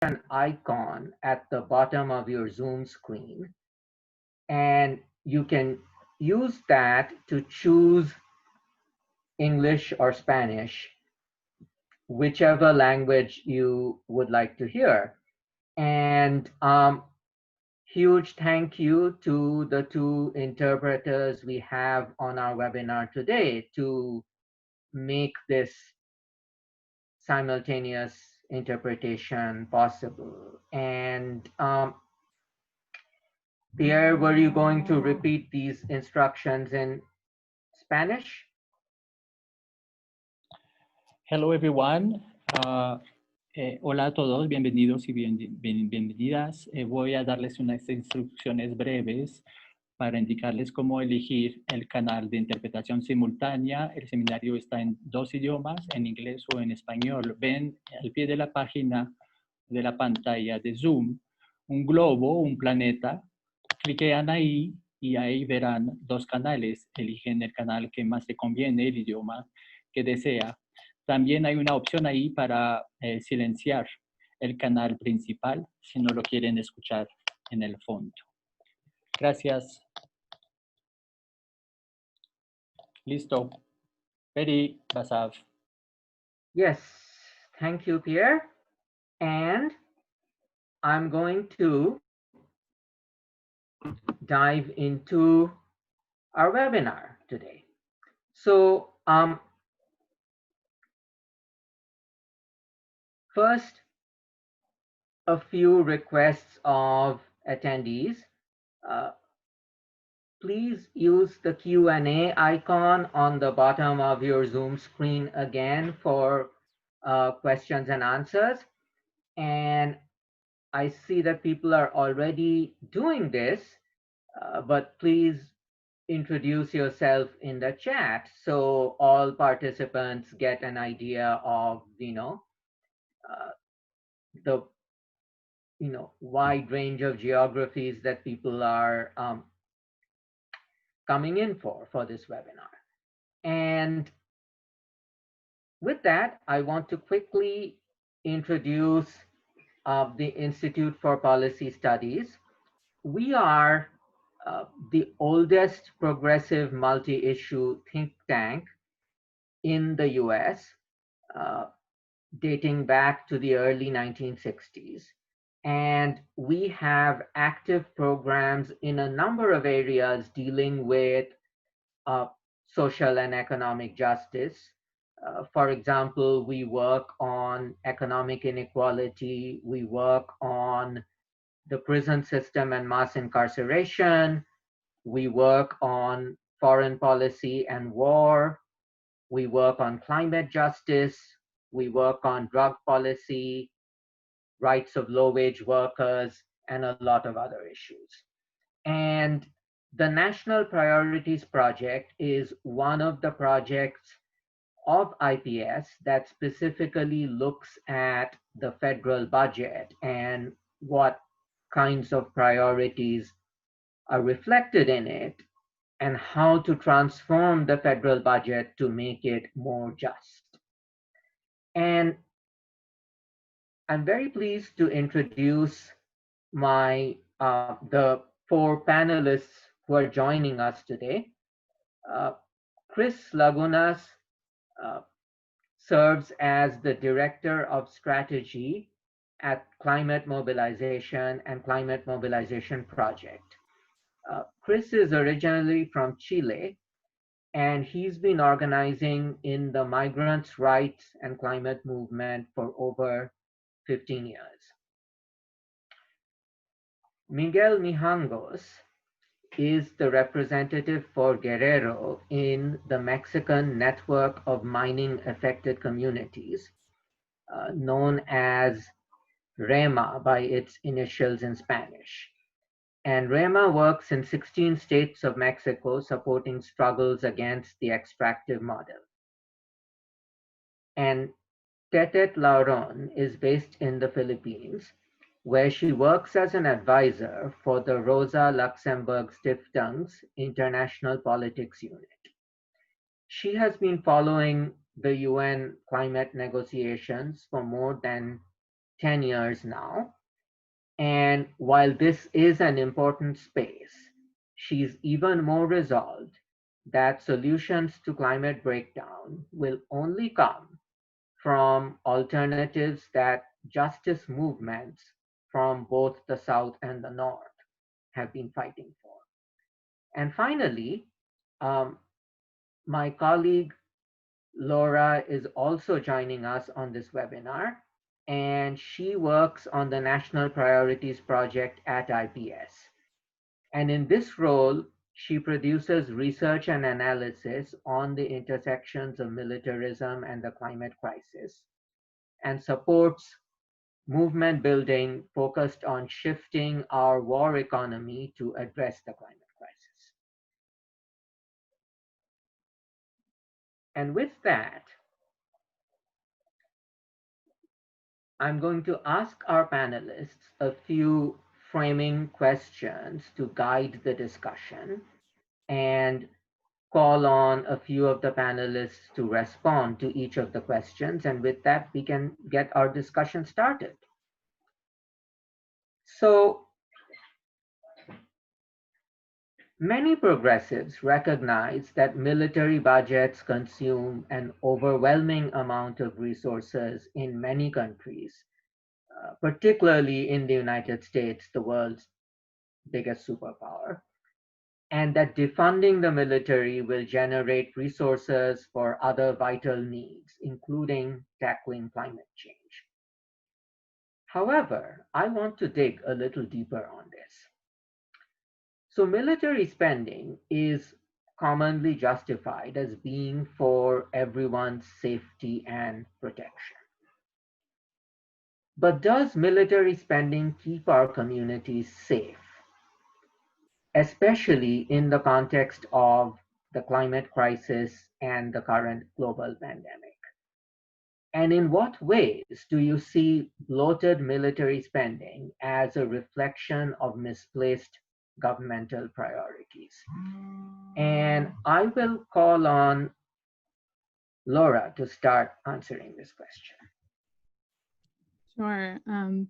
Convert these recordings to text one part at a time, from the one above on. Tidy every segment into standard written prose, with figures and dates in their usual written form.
an icon at the bottom of your Zoom screen, and you can use that to choose English or Spanish, whichever language you would like to hear. And huge thank you to the two interpreters we have on our webinar today to make this simultaneous interpretation possible. And Pierre, were you going to repeat these instructions in Spanish? Hello everyone. Hola a todos, bienvenidos y bienvenidas. Voy a darles unas instrucciones breves para indicarles cómo elegir el canal de interpretación simultánea. El seminario está en 2 idiomas, en inglés o en español. Ven al pie de la página de la pantalla de Zoom un globo, un planeta. Cliquean ahí y ahí verán 2 canales. Eligen el canal que más le conviene, el idioma que desea. También hay una opción ahí para silenciar el canal principal si no lo quieren escuchar en el fondo. Gracias. Listo. Ready, Basav. Yes, thank you, Pierre. And I'm going to dive into our webinar today. So first, a few requests of attendees. Please use the Q&A icon on the bottom of your Zoom screen again for questions and answers. And I see that people are already doing this, but please introduce yourself in the chat so all participants get an idea of, the wide range of geographies that people are coming in for this webinar. And with that, I want to quickly introduce the Institute for Policy Studies. We are the oldest progressive multi-issue think tank in the US, dating back to the early 1960s. And we have active programs in a number of areas dealing with social and economic justice. For example, we work on economic inequality, we work on the prison system and mass incarceration, we work on foreign policy and war, we work on climate justice, we work on drug policy, rights of low-wage workers, and a lot of other issues. And the National Priorities Project is one of the projects of IPS that specifically looks at the federal budget and what kinds of priorities are reflected in it and how to transform the federal budget to make it more just. And I'm very pleased to introduce the 4 panelists who are joining us today. Cris Lagunas serves as the Director of Strategy at Climate Mobilization and Climate Mobilization Project. Cris is originally from Chile, and he's been organizing in the migrants' rights and climate movement for over 15 years. Miguel Mijangos is the representative for Guerrero in the Mexican network of mining affected communities, known as REMA by its initials in Spanish. And REMA works in 16 states of Mexico supporting struggles against the extractive model. And Tetet Lauron is based in the Philippines, where she works as an advisor for the Rosa Luxemburg Stiftung's International Politics Unit. She has been following the UN climate negotiations for more than 10 years now. And while this is an important space, she's even more resolved that solutions to climate breakdown will only come from alternatives that justice movements from both the South and the North have been fighting for. And finally, um, my colleague Lorah is also joining us on this webinar, and she works on the National Priorities Project at IPS. And in this role, she produces research and analysis on the intersections of militarism and the climate crisis, and supports movement building focused on shifting our war economy to address the climate crisis. And with that, I'm going to ask our panelists a few framing questions to guide the discussion and call on a few of the panelists to respond to each of the questions. And with that, we can get our discussion started. So, many progressives recognize that military budgets consume an overwhelming amount of resources in many countries, particularly in the United States, the world's biggest superpower, and that defunding the military will generate resources for other vital needs, including tackling climate change. However, I want to dig a little deeper on this. So military spending is commonly justified as being for everyone's safety and protection. But does military spending keep our communities safe, especially in the context of the climate crisis and the current global pandemic? And in what ways do you see bloated military spending as a reflection of misplaced governmental priorities? And I will call on Lorah to start answering this question. Sure.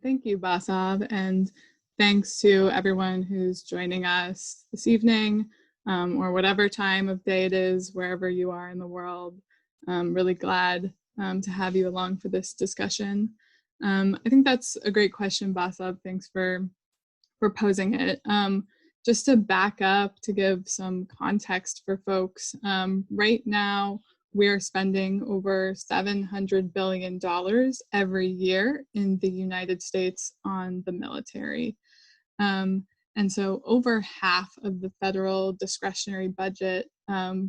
Thank you, Basav, and thanks to everyone who's joining us this evening or whatever time of day it is, wherever you are in the world. I'm really glad to have you along for this discussion. I think that's a great question, Basav. Thanks for posing it. Just to back up, to give some context for folks, right now, we're spending over $700 billion every year in the United States on the military. And so over half of the federal discretionary budget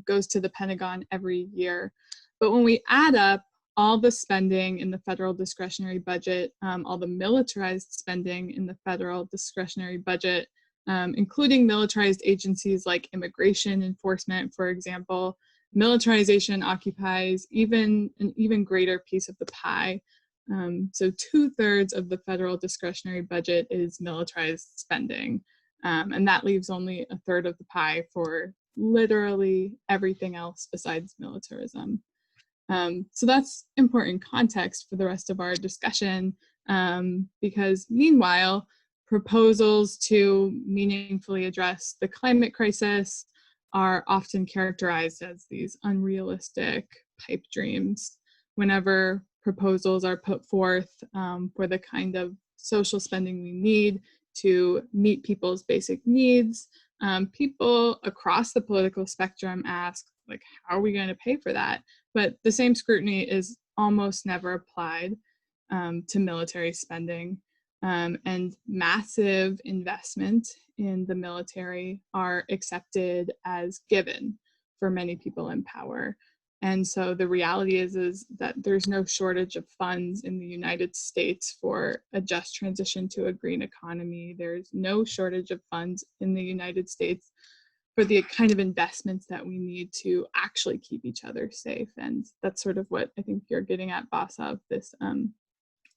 goes to the Pentagon every year. But when we add up all the spending in the federal discretionary budget, all the militarized spending in the federal discretionary budget, including militarized agencies like immigration enforcement, for example, militarization occupies an even greater piece of the pie. So 2/3 of the federal discretionary budget is militarized spending, and that leaves only 1/3 of the pie for literally everything else besides militarism. So that's important context for the rest of our discussion, because meanwhile, proposals to meaningfully address the climate crisis are often characterized as these unrealistic pipe dreams. Whenever proposals are put forth for the kind of social spending we need to meet people's basic needs, people across the political spectrum ask, like, how are we going to pay for that? But the same scrutiny is almost never applied to military spending. And massive investment in the military are accepted as given for many people in power. And so the reality is that there's no shortage of funds in the United States for a just transition to a green economy. There's no shortage of funds in the United States for the kind of investments that we need to actually keep each other safe. And that's sort of what I think you're getting at, Basav, this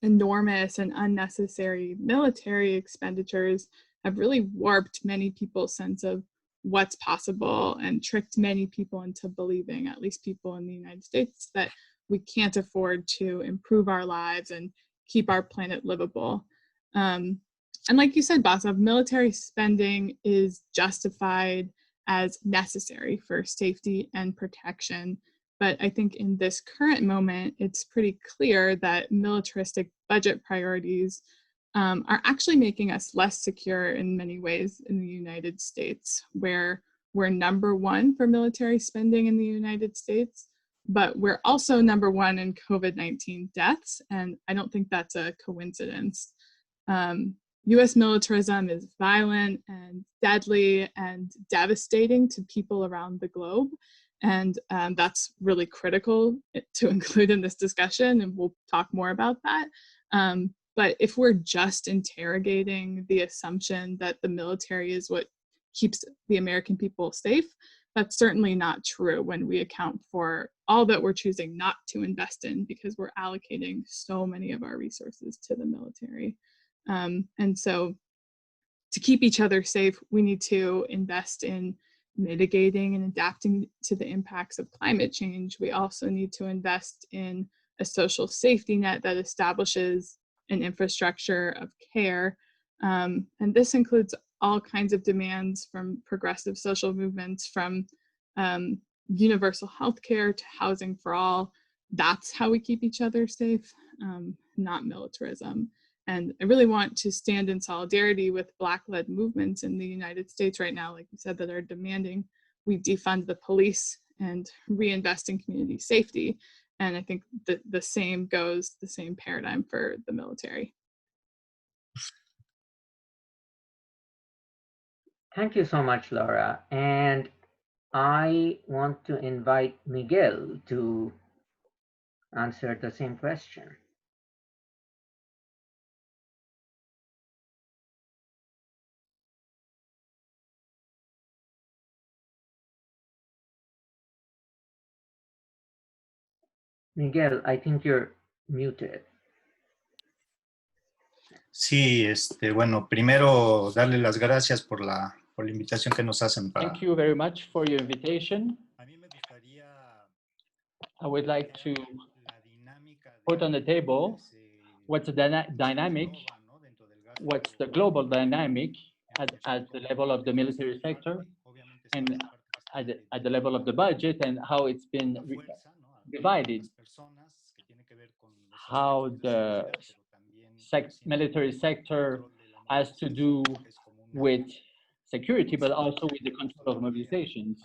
enormous and unnecessary military expenditures have really warped many people's sense of what's possible and tricked many people into believing, at least people in the United States, that we can't afford to improve our lives and keep our planet livable. And like you said, Basav, military spending is justified as necessary for safety and protection. But I think in this current moment, it's pretty clear that militaristic budget priorities are actually making us less secure in many ways in the United States, where we're #1 for military spending in the United States, but we're also #1 in COVID-19 deaths, and I don't think that's a coincidence. US militarism is violent and deadly and devastating to people around the globe, and that's really critical to include in this discussion, and we'll talk more about that. But if we're just interrogating the assumption that the military is what keeps the American people safe, that's certainly not true when we account for all that we're choosing not to invest in because we're allocating so many of our resources to the military. And so to keep each other safe, we need to invest in mitigating and adapting to the impacts of climate change. We also need to invest in a social safety net that establishes an infrastructure of care. And this includes all kinds of demands from progressive social movements, from universal health care to housing for all. That's how we keep each other safe, not militarism. And I really want to stand in solidarity with Black-led movements in the United States right now, like you said, that are demanding we defund the police and reinvest in community safety. And I think that the same paradigm for the military. Thank you so much, Laura. And I want to invite Miguel to answer the same question. Miguel, I think you're muted. Sí, bueno, primero darle las gracias por la invitación que nos hacen para. Thank you very much for your invitation. I would like to put on the table what's the dynamic, what's the global dynamic at the level of the military sector and at the level of the budget, and how it's been divided, how the military sector has to do with security, but also with the control of mobilizations.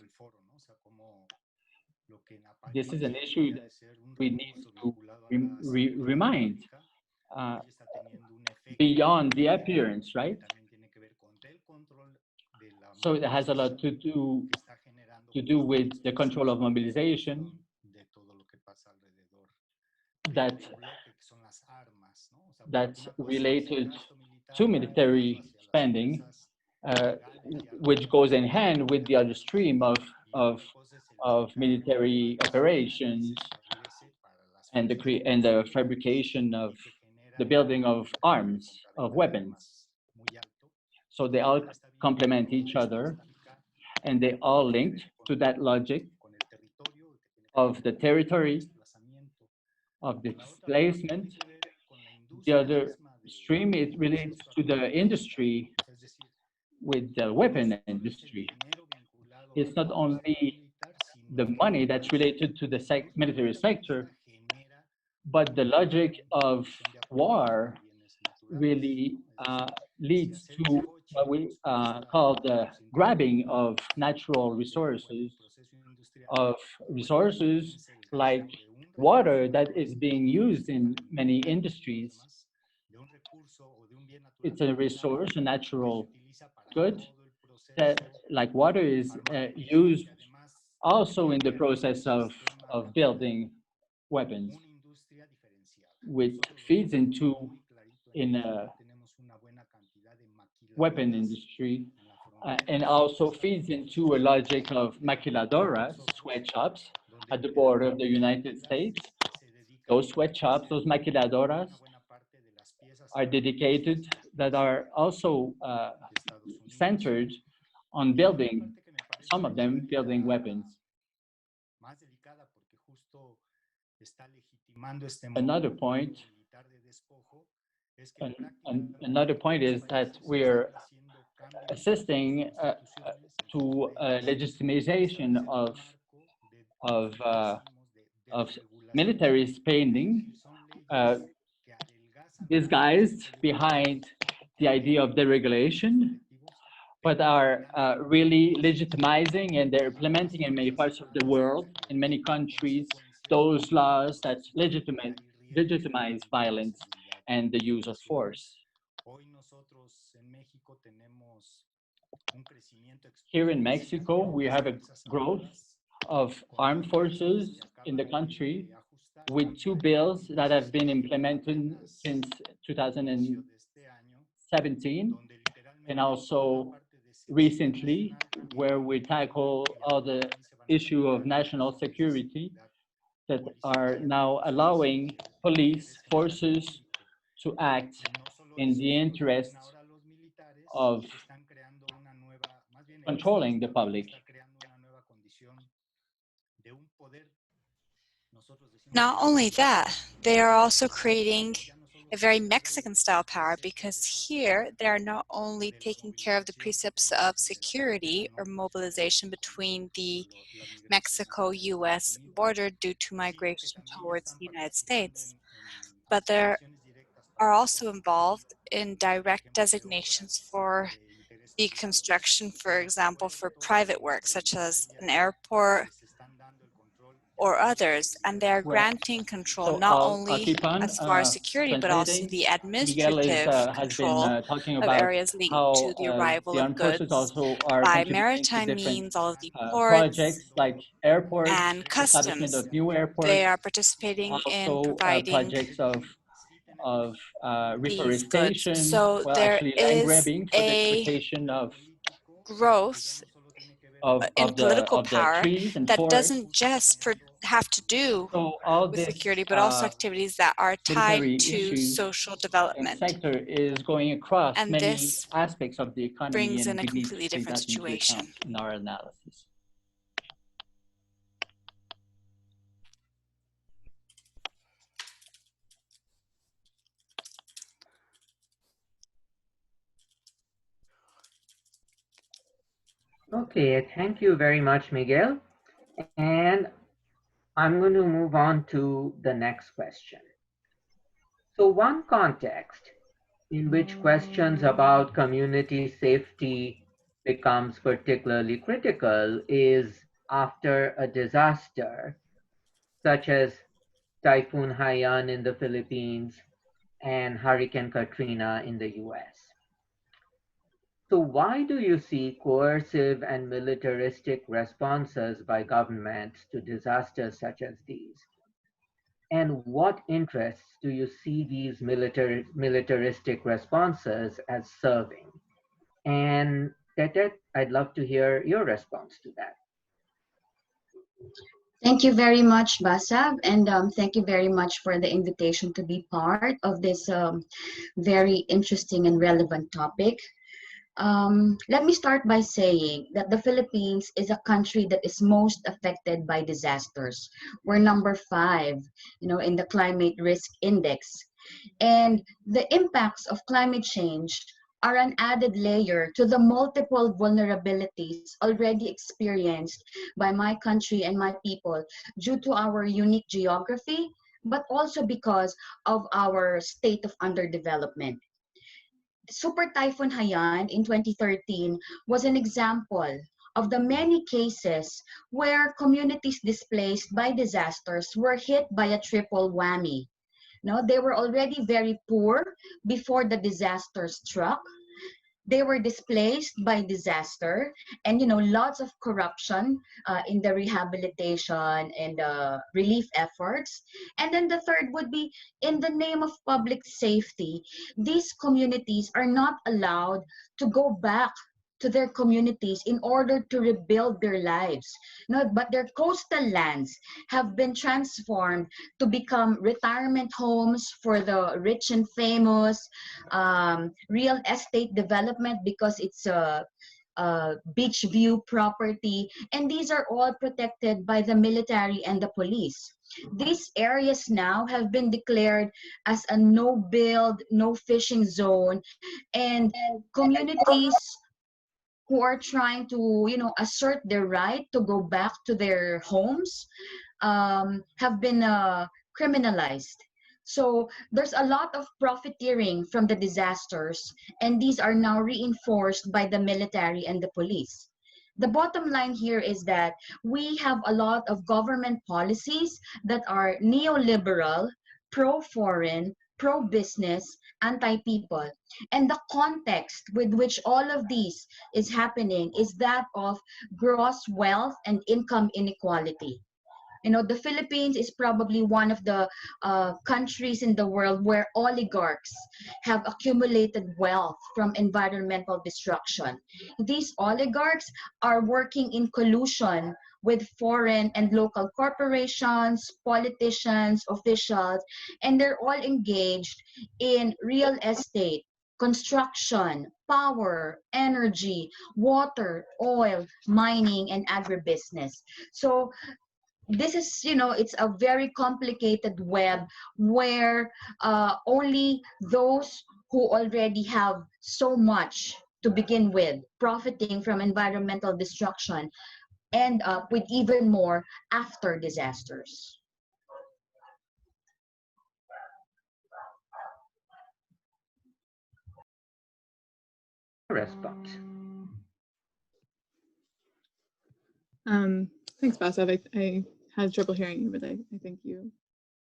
This is an issue that we need to remind beyond the appearance, right? So it has a lot to do with the control of mobilization, that's related to military spending, which goes in hand with the other stream of military operations and the fabrication of the building of arms, of weapons. So they all complement each other, and they all linked to that logic of the territory, of displacement. The other stream, it relates to the industry with the weapon industry. It's not only the money that's related to the military sector, but the logic of war really leads to what we call the grabbing of natural resources, of resources like water that is being used in many industries. It's a resource, a natural good, that, like water, is used also in the process of building weapons, which feeds into in a weapon industry, and also feeds into a logic of maquiladoras, sweatshops, at the border of the United States. Those sweatshops, those maquiladoras, are dedicated, that are also centered on building, some of them building weapons. Another point And another point is that we're assisting to legitimization of, uh, of military spending, disguised behind the idea of deregulation, but are really legitimizing, and they're implementing in many parts of the world, in many countries, those laws that legitimize violence and the use of force. Here in Mexico, we have a growth of armed forces in the country with two bills that have been implemented since 2017, and also recently, where we tackle all the issue of national security, that are now allowing police forces to act in the interest of controlling the public. Not only that, they are also creating a very Mexican style power, because here they are not only taking care of the precepts of security or mobilization between the Mexico-US border due to migration towards the United States, but they are also involved in direct designations for the construction, for example, for private work, such as an airport or others, and they are granting control not I'll only keep on as far as security, but also translating. the Miguel administrative has been control talking of about areas linked how to the arrival the of armed forces goods also are by contributing to maritime different means, all of the ports projects like airports, and establishment customs. of new They airports, are participating in also providing projects of these goods. reforestation, So well, there actually land is grabbing for the a exploitation growth in political of the power trees and that forests. doesn't just have to do So all with this security, but also activities that are tied military to issues social and development. sector is going across And many this aspects of the economy, brings and in a we need to completely take different that into account situation. in our analysis. Okay, thank you very much, Miguel. And I'm going to move on to the next question. So one context in which questions about community safety becomes particularly critical is after a disaster such as Typhoon Haiyan in the Philippines and Hurricane Katrina in the US. So why do you see coercive and militaristic responses by governments to disasters such as these? And what interests do you see these militaristic responses as serving? And Tetet, I'd love to hear your response to that. Thank you very much, Basav, and thank you very much for the invitation to be part of this very interesting and relevant topic. Let me start by saying that the Philippines is a country that is most affected by disasters. We're number 5, in the climate risk index. And the impacts of climate change are an added layer to the multiple vulnerabilities already experienced by my country and my people due to our unique geography, but also because of our state of underdevelopment. Super Typhoon Haiyan in 2013 was an example of the many cases where communities displaced by disasters were hit by a triple whammy. No, they were already very poor before the disaster struck. They were displaced by disaster, and lots of corruption in the rehabilitation and relief efforts. And then the third would be, in the name of public safety, these communities are not allowed to go back to their communities in order to rebuild their lives. No, but their coastal lands have been transformed to become retirement homes for the rich and famous, real estate development because it's a beach view property, and these are all protected by the military and the police. These areas now have been declared as a no-build, no-fishing zone, and communities who are trying to, assert their right to go back to their homes have been criminalized. So there's a lot of profiteering from the disasters, and these are now reinforced by the military and the police. The bottom line here is that we have a lot of government policies that are neoliberal, pro-foreign, pro-business, anti-people. And the context with which all of these is happening is that of gross wealth and income inequality. The Philippines is probably one of the countries in the world where oligarchs have accumulated wealth from environmental destruction. These oligarchs are working in collusion with foreign and local corporations, politicians, officials, and they're all engaged in real estate, construction, power, energy, water, oil, mining, and agribusiness. So this is, it's a very complicated web where only those who already have so much to begin with, profiting from environmental destruction, end up with even more after disasters. Response. Thanks, Basav. I had trouble hearing you, but I think you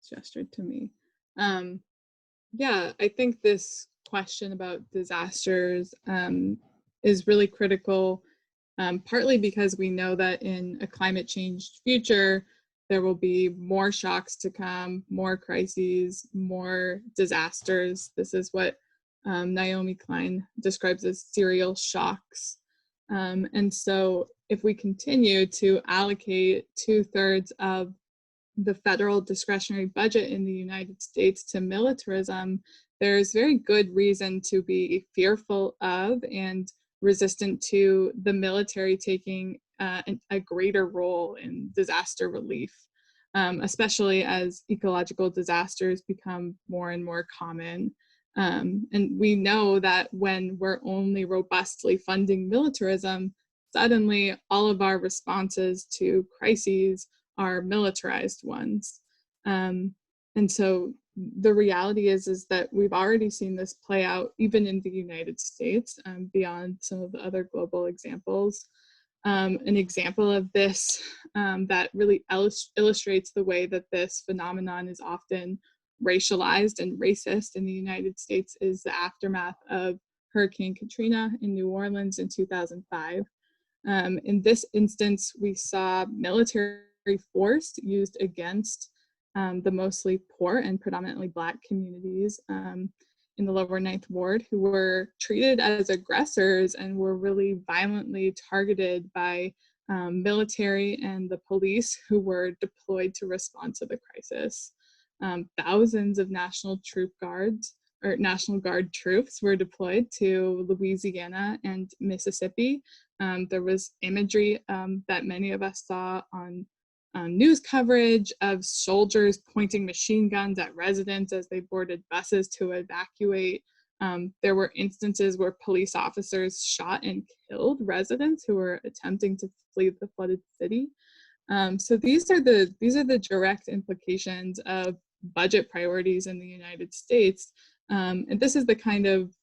gestured to me. Yeah, I think this question about disasters is really critical, partly because we know that in a climate change future, there will be more shocks to come, more crises, more disasters. This is what Naomi Klein describes as serial shocks. And so if we continue to allocate 2/3 of the federal discretionary budget in the United States to militarism, there's very good reason to be fearful of and resistant to the military taking a greater role in disaster relief, especially as ecological disasters become more and more common. And we know that when we're only robustly funding militarism, suddenly all of our responses to crises are militarized ones. And so the reality is that we've already seen this play out even in the United States, beyond some of the other global examples. An example of this that really illustrates the way that this phenomenon is often racialized and racist in the United States is the aftermath of Hurricane Katrina in New Orleans in 2005. In this instance, we saw military force used against the mostly poor and predominantly Black communities in the lower Ninth Ward, who were treated as aggressors and were really violently targeted by military and the police who were deployed to respond to the crisis. Thousands of National Guard troops were deployed to Louisiana and Mississippi. There was imagery that many of us saw on news coverage of soldiers pointing machine guns at residents as they boarded buses to evacuate. There were instances where police officers shot and killed residents who were attempting to flee the flooded city. So these are the direct implications of budget priorities in the United States. And this is the kind of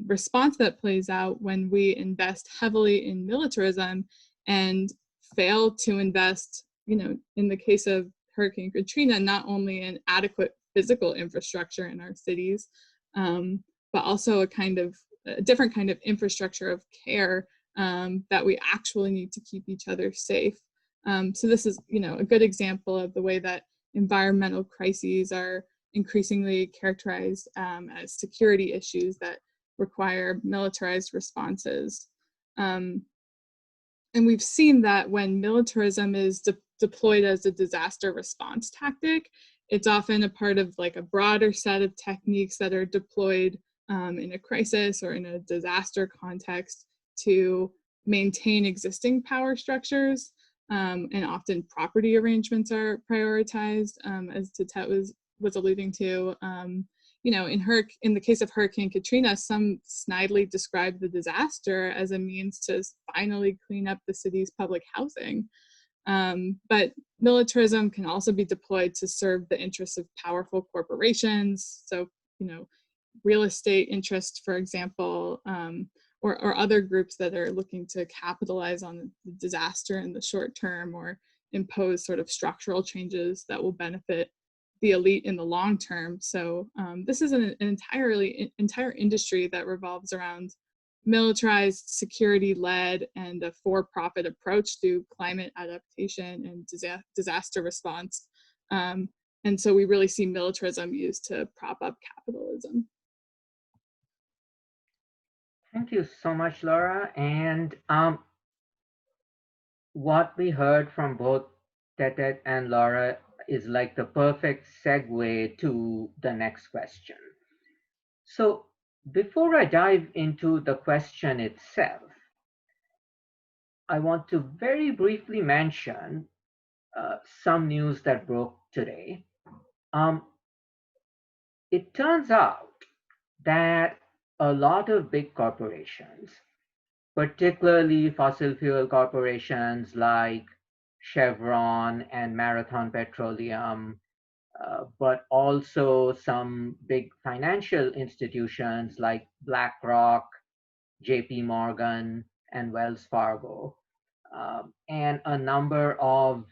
response that plays out when we invest heavily in militarism and fail to invest, in the case of Hurricane Katrina, not only in adequate physical infrastructure in our cities, but also a different kind of infrastructure of care that we actually need to keep each other safe. So this is, a good example of the way that environmental crises are increasingly characterized as security issues that require militarized responses. And we've seen that when militarism is deployed as a disaster response tactic, it's often a part of like a broader set of techniques that are deployed in a crisis or in a disaster context to maintain existing power structures. and often property arrangements are prioritized, as Tetet was alluding to. You know, in the case of Hurricane Katrina, some snidely described the disaster as a means to finally clean up the city's public housing. But militarism can also be deployed to serve the interests of powerful corporations. So, you know, real estate interests, for example, or other groups that are looking to capitalize on the disaster in the short term or impose sort of structural changes that will benefit the elite in the long term. So this is an entire industry that revolves around militarized, security-led, and a for-profit approach to climate adaptation and disaster response. And so we really see militarism used to prop up capitalism. Thank you so much, Laura. And what we heard from both Tetet and Laura is like the perfect segue to the next question. So before I dive into the question itself, I want to very briefly mention some news that broke today. It turns out that a lot of big corporations, particularly fossil fuel corporations like Chevron and Marathon Petroleum, but also some big financial institutions like BlackRock, JP Morgan, and Wells Fargo, and a number of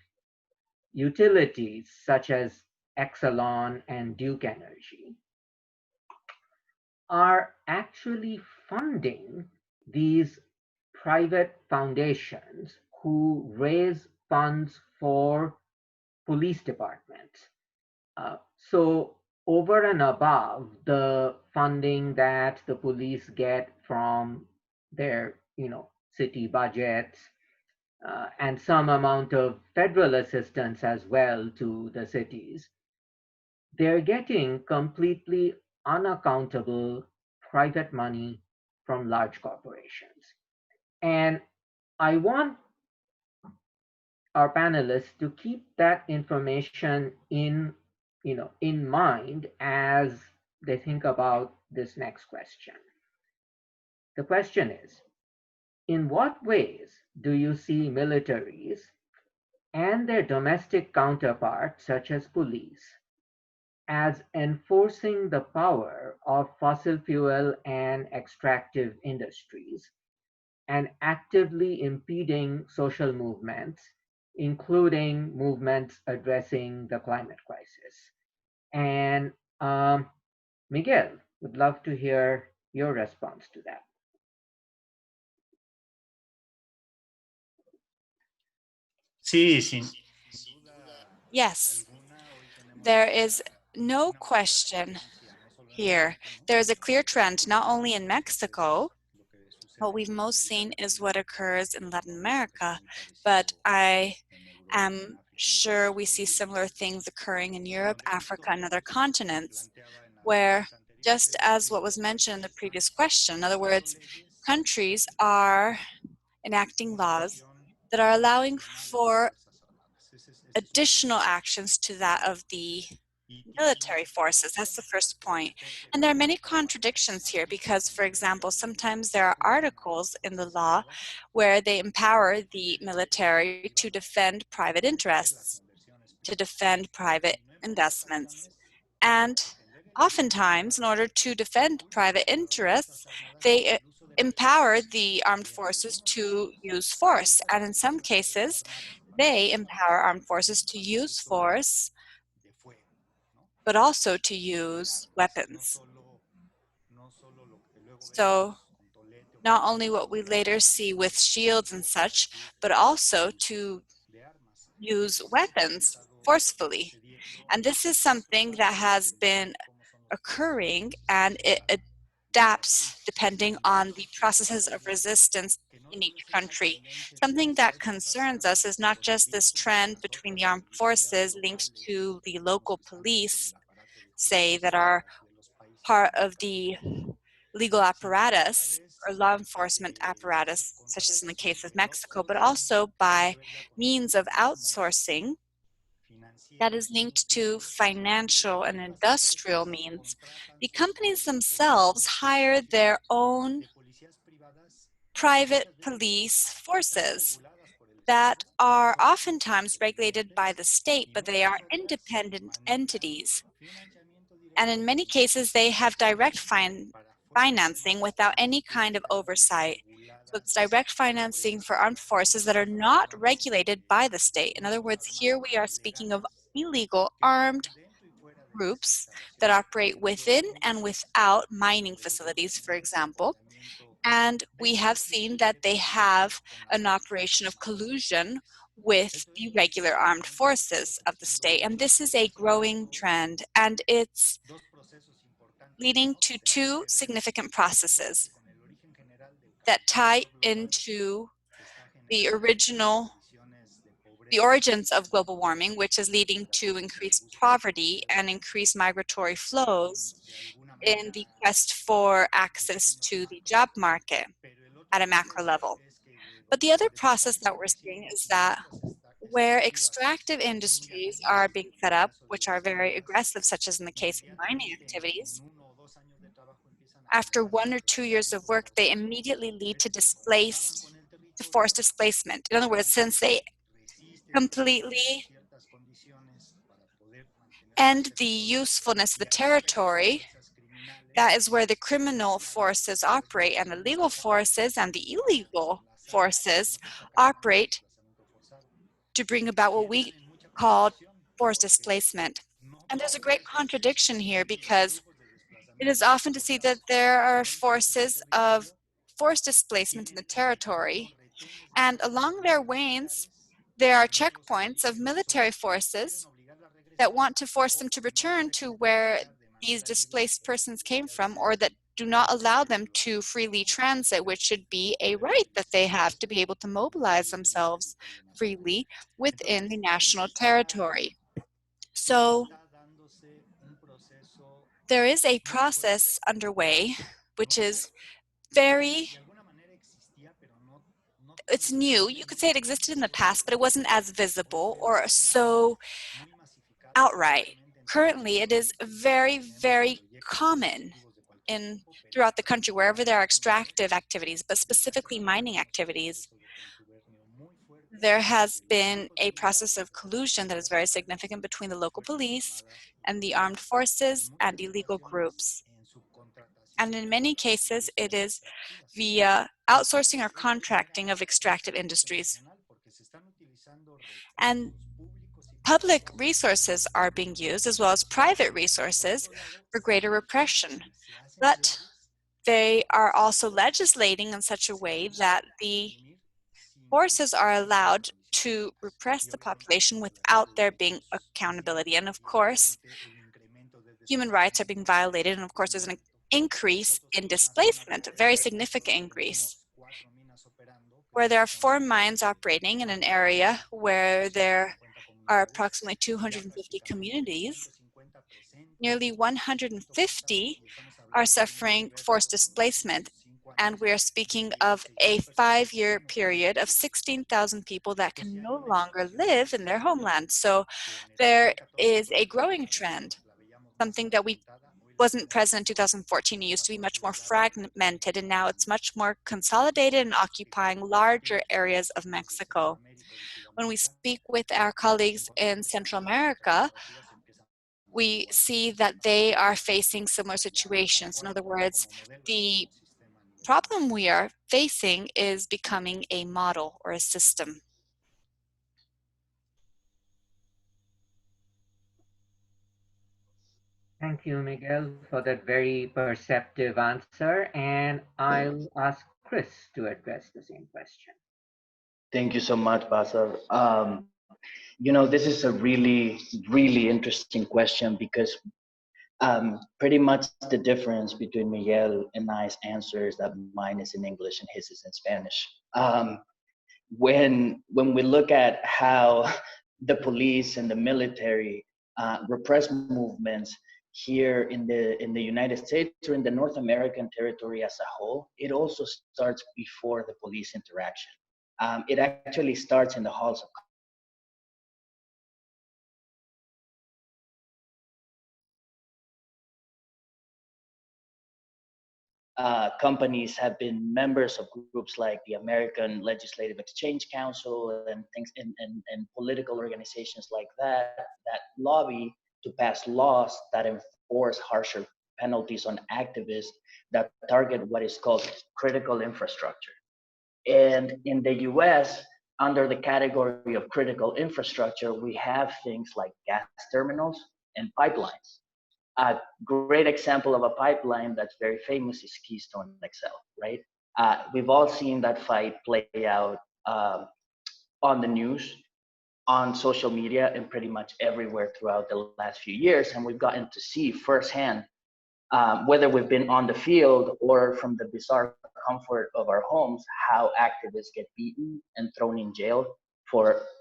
utilities such as Exelon and Duke Energy are actually funding these private foundations who raise funds for police departments. So over and above the funding that the police get from their, city budgets, and some amount of federal assistance as well to the cities, they're getting completely unaccountable private money from large corporations. And I want our panelists to keep that information in mind as they think about this next question. The question is, in what ways do you see militaries and their domestic counterparts, such as police, as enforcing the power of fossil fuel and extractive industries and actively impeding social movements, including movements addressing the climate crisis? And Miguel, would love to hear your response to that. Sí, sin Yes, there is no question here. There is a clear trend, not only in Mexico. What we've most seen is what occurs in Latin America, but I am sure we see similar things occurring in Europe, Africa, and other continents, where, just as what was mentioned in the previous question, in other words, countries are enacting laws that are allowing for additional actions to that of the military forces. That's the first point. And there are many contradictions here because, for example, sometimes there are articles in the law where they empower the military to defend private interests, to defend private investments. And oftentimes, in order to defend private interests, they empower the armed forces to use force. And in some cases, they empower armed forces to use force, but also to use weapons. So not only what we later see with shields and such, but also to use weapons forcefully. And this is something that has been occurring, and it adapts depending on the processes of resistance in each country. Something that concerns us is not just this trend between the armed forces linked to the local police, say, that are part of the legal apparatus or law enforcement apparatus, such as in the case of Mexico, but also by means of outsourcing that is linked to financial and industrial means. The companies themselves hire their own private police forces that are oftentimes regulated by the state, but they are independent entities. And in many cases, they have direct financing without any kind of oversight. So it's direct financing for armed forces that are not regulated by the state. In other words, here we are speaking of illegal armed groups that operate within and without mining facilities, for example. And we have seen that they have an operation of collusion with the regular armed forces of the state. And this is a growing trend, and it's leading to two significant processes that tie into the origins of global warming, which is leading to increased poverty and increased migratory flows in the quest for access to the job market at a macro level. But the other process that we're seeing is that where extractive industries are being set up, which are very aggressive, such as in the case of mining activities, after 1 or 2 years of work, they immediately lead to forced displacement. In other words, since they completely end the usefulness of the territory, that is where the criminal forces operate, and the legal forces and the illegal forces operate to bring about what we call forced displacement. And there's a great contradiction here, because it is often to see that there are forces of forced displacement in the territory, and along their ways, there are checkpoints of military forces that want to force them to return to where these displaced persons came from, or that do not allow them to freely transit, which should be a right that they have to be able to mobilize themselves freely within the national territory. So there is a process underway, which is it's new. You could say it existed in the past, but it wasn't as visible or so outright. Currently, it is very, very common throughout the country, wherever there are extractive activities, but specifically mining activities. There has been a process of collusion that is very significant between the local police and the armed forces and illegal groups. And in many cases, it is via outsourcing or contracting of extractive industries. And public resources are being used, as well as private resources, for greater repression. But they are also legislating in such a way that the forces are allowed to repress the population without there being accountability. And of course, human rights are being violated. And of course, there's an increase in displacement, a very significant increase, where there are 4 mines operating in an area where there are approximately 250 communities. Nearly 150 are suffering forced displacement, and we are speaking of a 5-year period of 16,000 people that can no longer live in their homeland. So there is a growing trend, something that wasn't present in 2014. It used to be much more fragmented, and now it's much more consolidated and occupying larger areas of Mexico. When we speak with our colleagues in Central America, we see that they are facing similar situations. In other words, the problem we are facing is becoming a model or a system. Thank you, Miguel, for that very perceptive answer. And I'll ask Cris to address the same question. Thank you so much, Basav. This is a really, really interesting question, because pretty much the difference between Miguel and I's answer is that mine is in English and his is in Spanish. When we look at how the police and the military repress movements, here in the United States or in the North American territory as a whole, it also starts before the police interaction. It actually starts in the halls of companies have been members of groups like the American Legislative Exchange Council and things and political organizations like that that lobby to pass laws that enforce harsher penalties on activists that target what is called critical infrastructure. And in the US, under the category of critical infrastructure, we have things like gas terminals and pipelines. A great example of a pipeline that's very famous is Keystone XL, right? We've all seen that fight play out on the news, on social media, and pretty much everywhere throughout the last few years. And we've gotten to see firsthand, whether we've been on the field or from the bizarre comfort of our homes, how activists get beaten and thrown in jail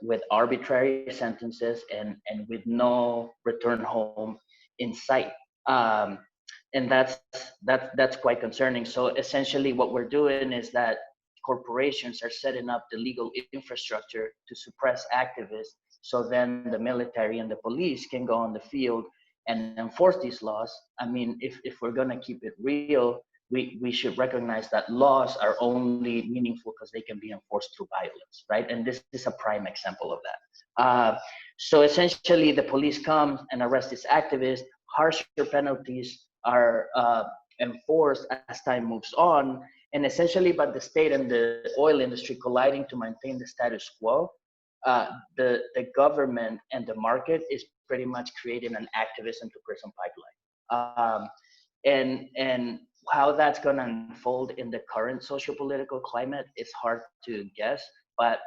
with arbitrary sentences and with no return home in sight. Um, and that's quite concerning. So essentially what we're doing is that corporations are setting up the legal infrastructure to suppress activists, so then the military and the police can go on the field and enforce these laws. I mean, if we're gonna keep it real, we should recognize that laws are only meaningful because they can be enforced through violence, right? And this is a prime example of that. So essentially the police come and arrest these activists, harsher penalties are enforced as time moves on, and essentially by the state and the oil industry colliding to maintain the status quo, the government and the market is pretty much creating an activism to prison pipeline. And how that's going to unfold in the current socio-political climate is hard to guess, but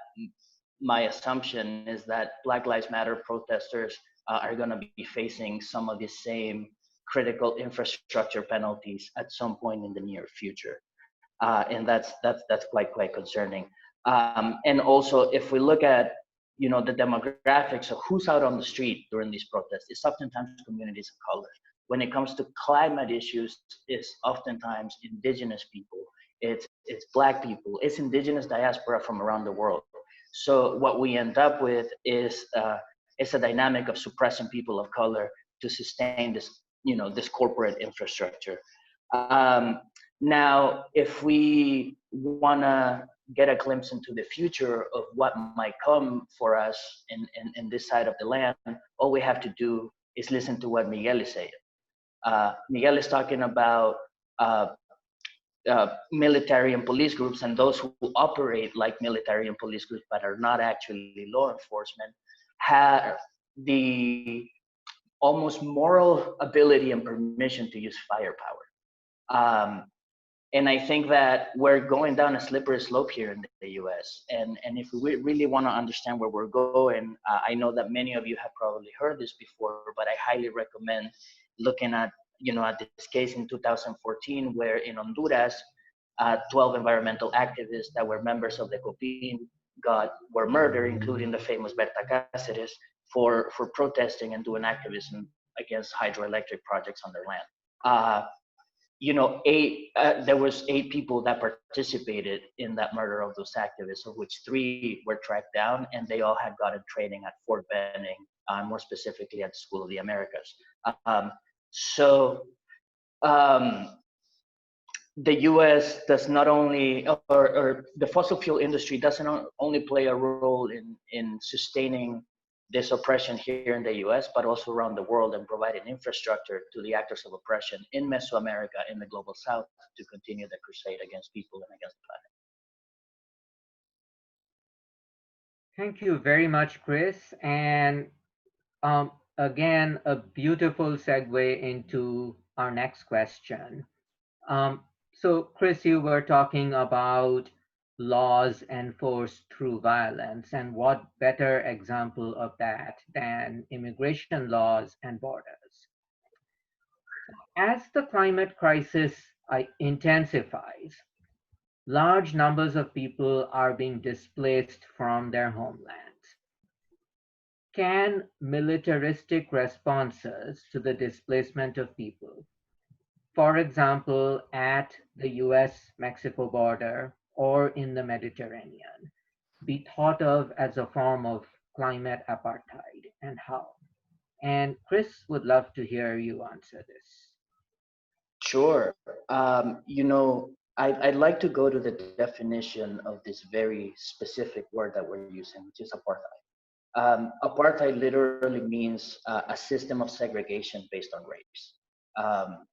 my assumption is that Black Lives Matter protesters are going to be facing some of the same critical infrastructure penalties at some point in the near future. And that's quite concerning. And also, if we look at the demographics of who's out on the street during these protests, it's oftentimes communities of color. When it comes to climate issues, it's oftentimes indigenous people, it's Black people, it's indigenous diaspora from around the world. So what we end up with is a dynamic of suppressing people of color to sustain this, this corporate infrastructure. Now, if we want to get a glimpse into the future of what might come for us in this side of the land, all we have to do is listen to what Miguel is saying. Miguel is talking about military and police groups, and those who operate like military and police groups but are not actually law enforcement have the almost moral ability and permission to use firepower. And I think that we're going down a slippery slope here in the US. And if we really want to understand where we're going, I know that many of you have probably heard this before, but I highly recommend looking at, at this case in 2014, where in Honduras, 12 environmental activists that were members of the COPIN were murdered, including the famous Berta Cáceres, for protesting and doing activism against hydroelectric projects on their land. There was 8 people that participated in that murder of those activists, of which 3 were tracked down, and they all had gotten training at Fort Benning, more specifically at the School of the Americas. The US does not only, or the fossil fuel industry doesn't only play a role in sustaining this oppression here in the US, but also around the world, and providing infrastructure to the actors of oppression in Mesoamerica, in the global south, to continue the crusade against people and against the planet. Thank you very much, Cris. And again, a beautiful segue into our next question. So Cris, you were talking about laws enforced through violence, and what better example of that than immigration laws and borders? As the climate crisis intensifies, large numbers of people are being displaced from their homelands. can militaristic responses to the displacement of people, for example, at the US-Mexico border or in the Mediterranean, be thought of as a form of climate apartheid, and how? And Cris would love to hear you answer this. Sure. You know, I'd like to go to the definition of this very specific word that we're using, which is apartheid. Apartheid literally means a system of segregation based on race. Um,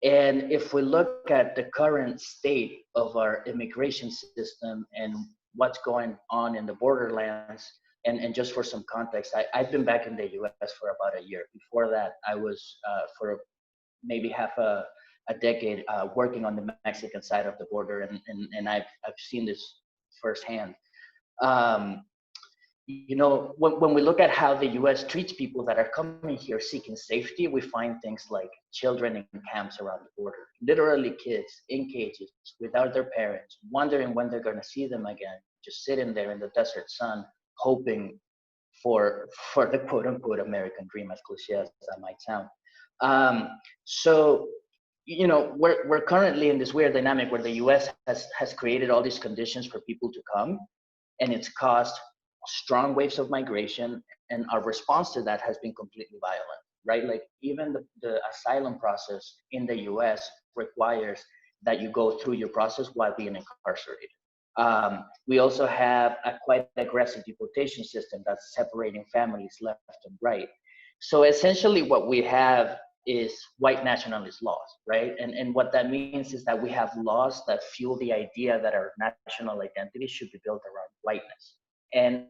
and if we look at the current state of our immigration system and what's going on in the borderlands, and just for some context, I've been back in the US for about a year. Before that, I was for maybe half a decade working on the Mexican side of the border, and I've seen this firsthand. Um, you know, when we look at how the US treats people that are coming here seeking safety, we find things like children in camps around the border, literally kids in cages without their parents, wondering when they're going to see them again, just sitting there in the desert sun, hoping for the quote unquote American dream, as cliche as that might sound. Um, so, you know, we're currently in this weird dynamic where the US has created all these conditions for people to come, and it's caused strong waves of migration, and our response to that has been completely violent, right? Like even the asylum process in the US requires that you go through your process while being incarcerated. We also have a quite aggressive deportation system that's separating families left and right. So essentially what we have is white nationalist laws, right? And what that means is that we have laws that fuel the idea that our national identity should be built around whiteness. And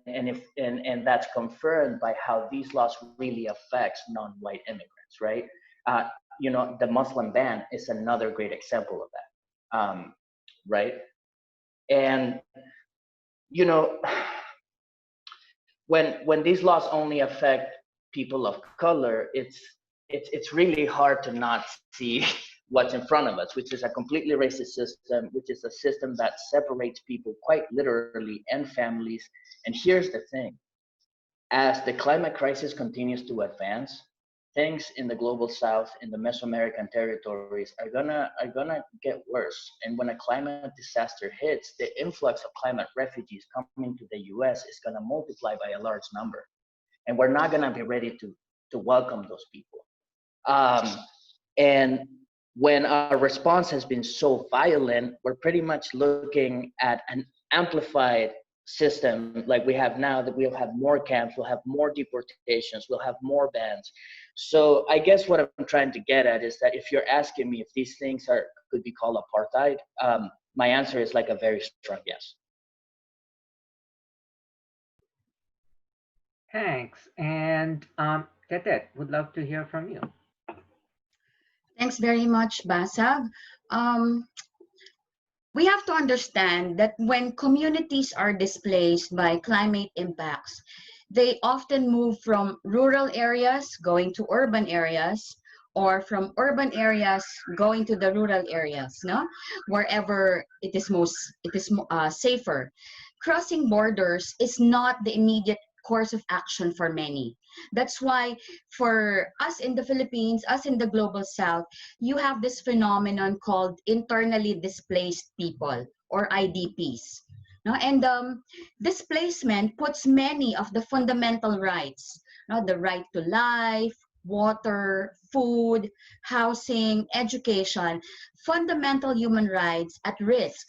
that's confirmed by how these laws really affects non-white immigrants, right? Uh, you know, the Muslim ban is another great example of that, right? And you know, when these laws only affect people of color, it's really hard to not see what's in front of us, which is a completely racist system, which is a system that separates people quite literally and families. And here's the thing: as the climate crisis continues to advance, things in the global south, in the Mesoamerican territories, are gonna get worse. And when a climate disaster hits, the influx of climate refugees coming to the US is gonna multiply by a large number. And we're not gonna be ready to welcome those people. Um, and when our response has been so violent, we're pretty much looking at an amplified system like we have now, that we'll have more camps, we'll have more deportations, we'll have more bans. So I guess what I'm trying to get at is that if you're asking me if these things could be called apartheid, my answer is like a very strong yes. Thanks. And Tetet, would love to hear from you. Thanks very much, Basav. Um, we have to understand that when communities are displaced by climate impacts, they often move from rural areas going to urban areas, or from urban areas going to the rural areas, no? Wherever it is safer. Crossing borders is not the immediate course of action for many. That's why for us in the Philippines, us in the global south, you have this phenomenon called internally displaced people, or IDPs. No? And displacement puts many of the fundamental rights, no? The right to life, water, food, housing, education, fundamental human rights at risk.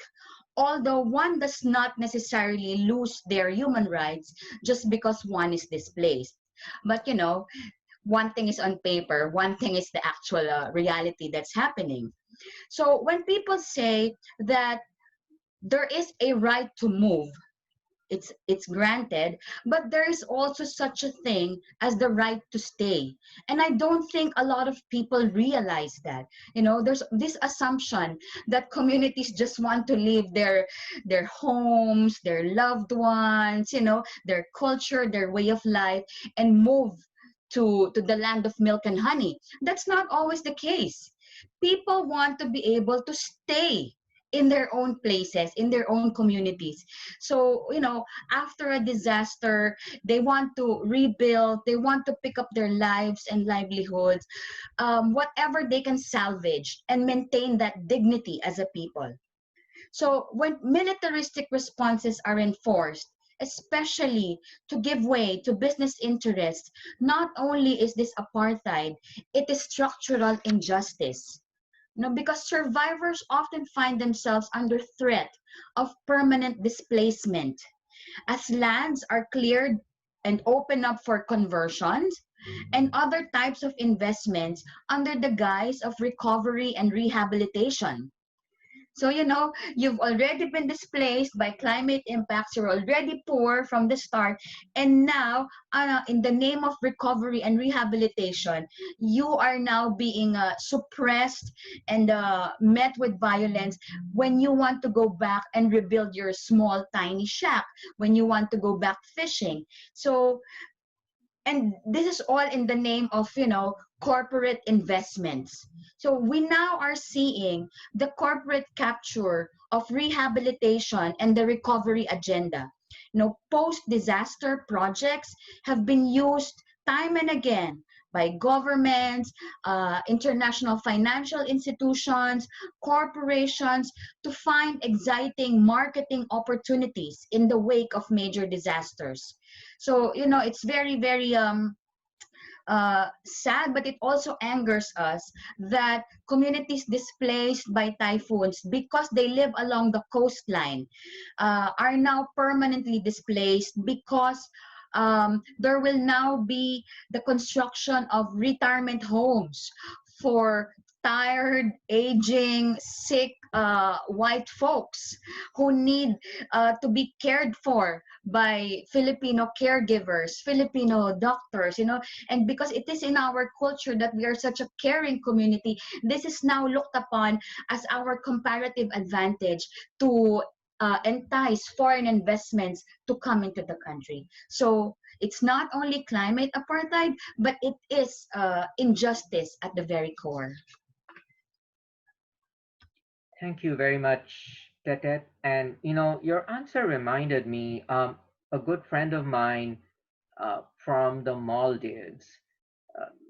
Although one does not necessarily lose their human rights just because one is displaced. But you know, one thing is on paper, one thing is the actual reality that's happening. So when people say that there is a right to move, it's granted, but there is also such a thing as the right to stay. And I don't think a lot of people realize that. You know, there's this assumption that communities just want to leave their homes, their loved ones, you know, their culture, their way of life, and move to the land of milk and honey. That's not always the case. People want to be able to stay in their own places, in their own communities. So, you know, after a disaster, they want to rebuild, they want to pick up their lives and livelihoods, whatever they can salvage and maintain that dignity as a people. So when militaristic responses are enforced, especially to give way to business interests, not only is this apartheid, it is structural injustice. You know, because survivors often find themselves under threat of permanent displacement as lands are cleared and open up for conversions and other types of investments under the guise of recovery and rehabilitation. So, you know, you've already been displaced by climate impacts. You're already poor from the start. And now, in the name of recovery and rehabilitation, you are now being suppressed and met with violence when you want to go back and rebuild your small, tiny shack, when you want to go back fishing. So, and this is all in the name of, you know, corporate investments. So we now are seeing the corporate capture of rehabilitation and the recovery agenda. You know, post-disaster projects have been used time and again by governments, international financial institutions, corporations to find exciting marketing opportunities in the wake of major disasters. So, you know, it's very, very sad, but it also angers us that communities displaced by typhoons because they live along the coastline are now permanently displaced because there will now be the construction of retirement homes for tired, aging, sick white folks who need to be cared for by Filipino caregivers, Filipino doctors, you know, and because it is in our culture that we are such a caring community, this is now looked upon as our comparative advantage to entice foreign investments to come into the country. So it's not only climate apartheid, but it is injustice at the very core. Thank you very much, Tetet. And you know, your answer reminded me, a good friend of mine from the Maldives.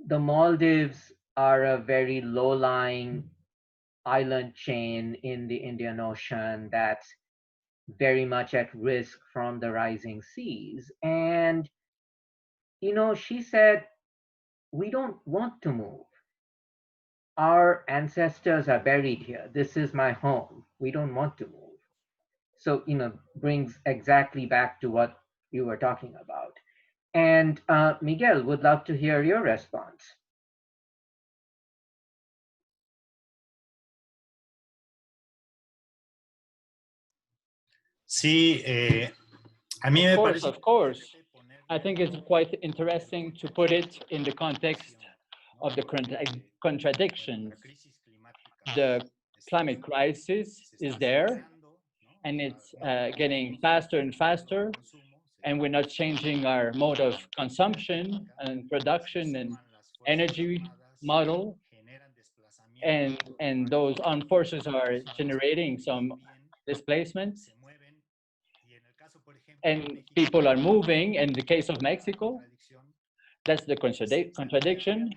The Maldives are a very low-lying island chain in the Indian Ocean that's very much at risk from the rising seas. And you know, she said, we don't want to move. Our ancestors are buried here. This is my home. We don't want to move. So, you know, brings exactly back to what you were talking about. And Miguel, would love to hear your response. Sí, a mí me parece. Of course. I think it's quite interesting to put it in the context of the contradictions. The climate crisis is there, and it's getting faster and faster, and we're not changing our mode of consumption and production and energy model, and those armed forces are generating some displacement, and people are moving. In the case of Mexico, that's the contradiction.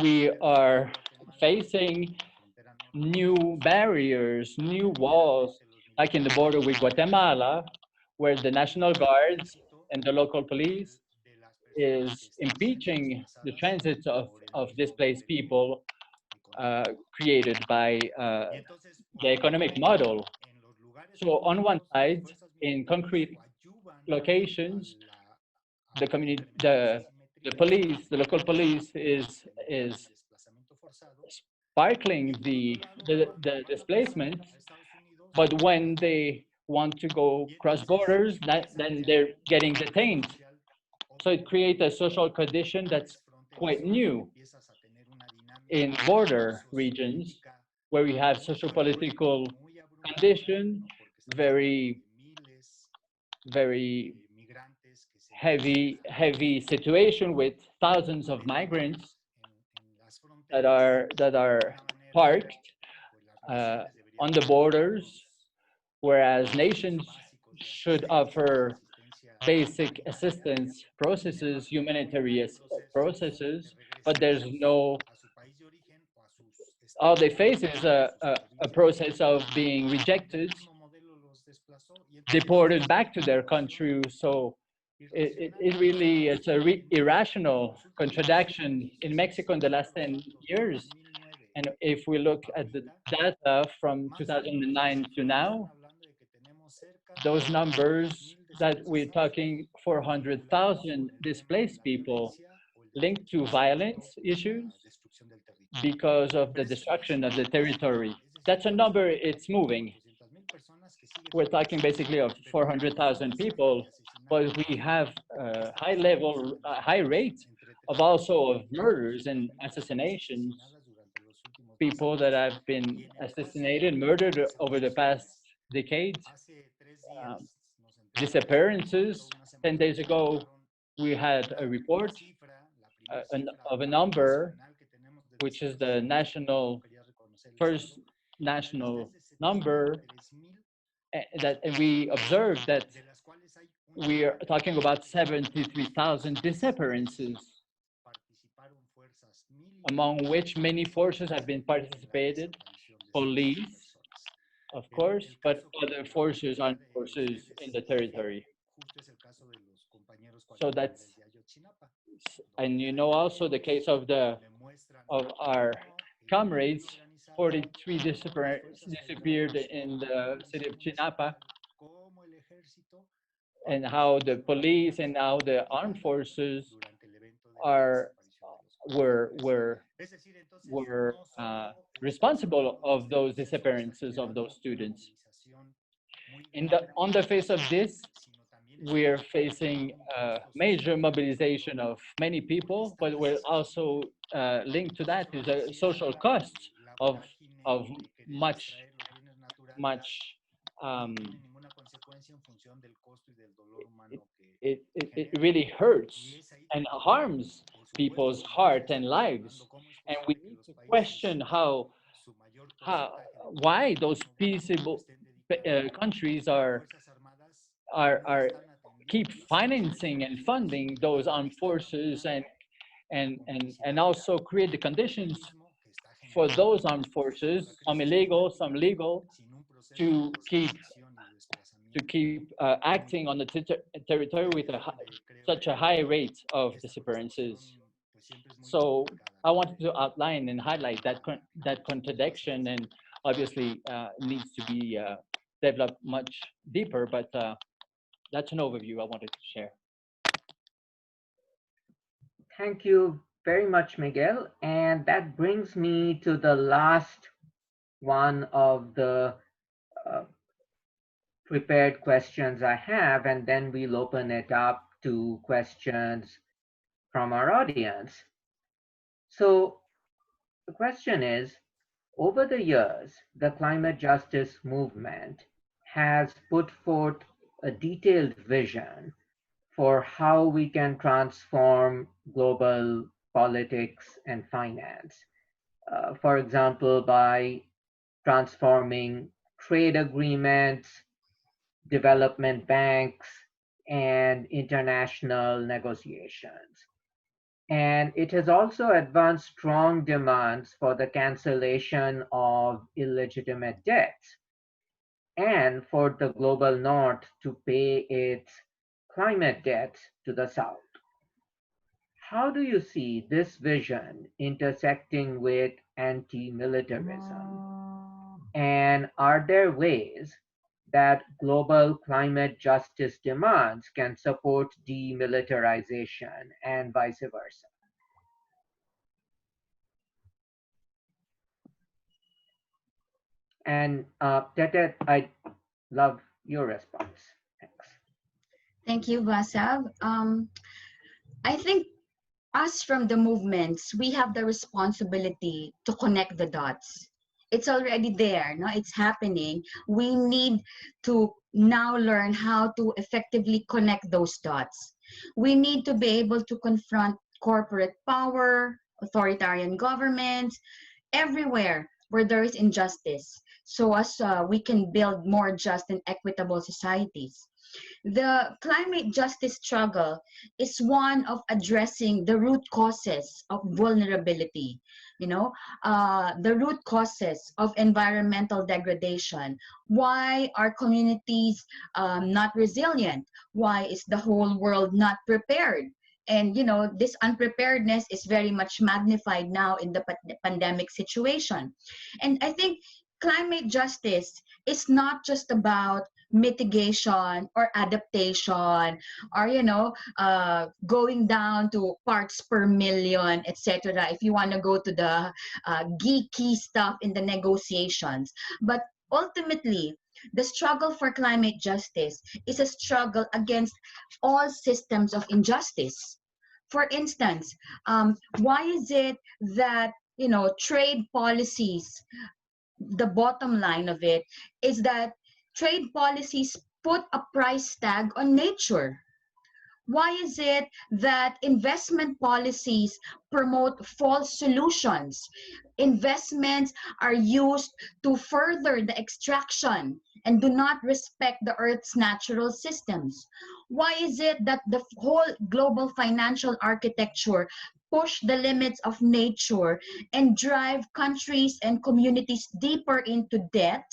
We are facing new barriers, new walls, like in the border with Guatemala, where the National Guards and the local police is impeaching the transit of displaced people created by the economic model. So on one side, in concrete locations, the community, the police, the local police is sparkling the displacement, but when they want to go cross borders, then they're getting detained. So it creates a social condition that's quite new in border regions where we have social political condition, very, very heavy situation with thousands of migrants that are parked on the borders, whereas nations should offer basic assistance processes, humanitarian processes, but there's no, all they face is a process of being rejected, deported back to their country. So it really is a irrational contradiction in Mexico in the last 10 years. And if we look at the data from 2009 to now, those numbers that we're talking 400,000 displaced people linked to violence issues because of the destruction of the territory. That's a number, it's moving. We're talking basically of 400,000 people, but we have a high level, a high rate of also of murders and assassinations, people that have been assassinated, murdered over the past decade, disappearances. 10 days ago, we had a report of a number, which is the first national number, and we observed that we are talking about 73,000 disappearances, among which many forces have been participated, police, of course, but other forces, armed forces in the territory. So that's, and you know also the case of our comrades, 43 disappeared in the city of Chinapa, and how the police and how the armed forces were responsible of those disappearances of those students. On the face of this, we're facing major mobilization of many people, but we're also linked to that is a social cost of much it really hurts and harms people's heart and lives, and we need to question why those peaceable countries are keep financing and funding those armed forces and also create the conditions for those armed forces, some illegal, some legal, to keep acting on the territory with such a high rate of disappearances. So I wanted to outline and highlight that contradiction, and obviously needs to be developed much deeper, but that's an overview I wanted to share. Thank you very much, Miguel. And that brings me to the last one of the prepared questions I have, and then we'll open it up to questions from our audience. So the question is, over the years, the climate justice movement has put forth a detailed vision for how we can transform global politics and finance. For example, by transforming trade agreements, development banks, and international negotiations. And it has also advanced strong demands for the cancellation of illegitimate debts and for the global north to pay its climate debts to the south. How do you see this vision intersecting with anti-militarism? And are there ways that global climate justice demands can support demilitarization and vice versa? And Tetet, I'd love your response. Thanks. Thank you, Basav. I think us from the movements, we have the responsibility to connect the dots. It's already there, no? It's happening. We need to now learn how to effectively connect those dots. We need to be able to confront corporate power, authoritarian governments, everywhere where there is injustice, so as we can build more just and equitable societies. The climate justice struggle is one of addressing the root causes of vulnerability, the root causes of environmental degradation. Why are communities not resilient? Why is the whole world not prepared? And this unpreparedness is very much magnified now in the pandemic situation. And I think climate justice is not just about mitigation or adaptation, or going down to parts per million, etc., if you want to go to the geeky stuff in the negotiations. But ultimately, the struggle for climate justice is a struggle against all systems of injustice. For instance, why is it that trade policies, the bottom line of it is that trade policies put a price tag on nature? Why is it that investment policies promote false solutions? Investments are used to further the extraction and do not respect the Earth's natural systems. Why is it that the whole global financial architecture push the limits of nature and drive countries and communities deeper into debt,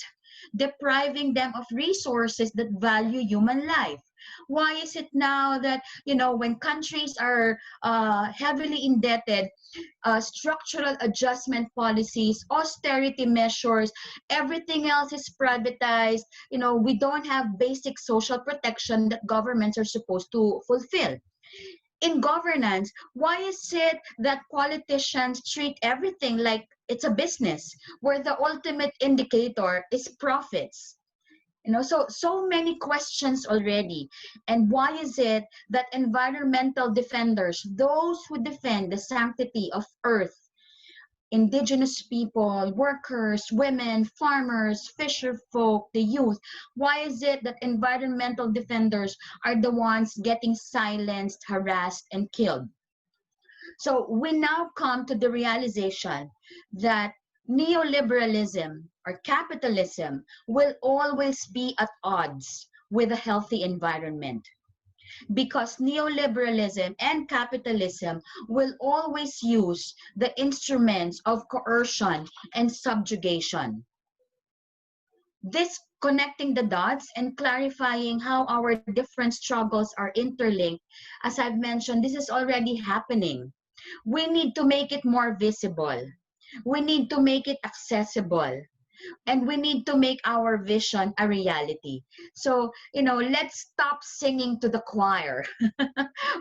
depriving them of resources that value human life? Why is it now that, when countries are heavily indebted, structural adjustment policies, austerity measures, everything else is privatized, we don't have basic social protection that governments are supposed to fulfill? In governance, why is it that politicians treat everything like it's a business where the ultimate indicator is profits? So many questions already. And why is it that environmental defenders, those who defend the sanctity of earth, indigenous people, workers, women, farmers, fisher folk, the youth, why is it that environmental defenders are the ones getting silenced, harassed, and killed? So we now come to the realization that neoliberalism or capitalism will always be at odds with a healthy environment, because neoliberalism and capitalism will always use the instruments of coercion and subjugation. This connecting the dots and clarifying how our different struggles are interlinked, as I've mentioned, this is already happening. We need to make it more visible. We need to make it accessible. And we need to make our vision a reality. So, let's stop singing to the choir.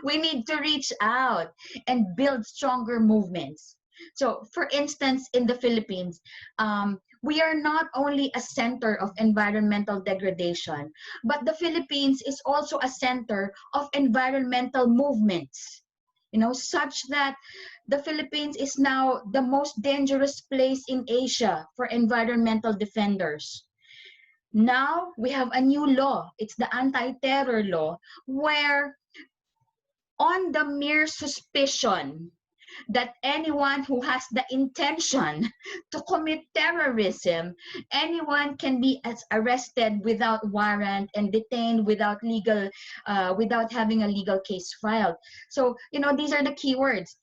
We need to reach out and build stronger movements. So, for instance, in the Philippines, we are not only a center of environmental degradation, but the Philippines is also a center of environmental movements, such that the Philippines is now the most dangerous place in Asia for environmental defenders. Now we have a new law. It's the anti-terror law, where on the mere suspicion that anyone who has the intention to commit terrorism, anyone can be arrested without warrant and detained without having a legal case filed. So, these are the key words.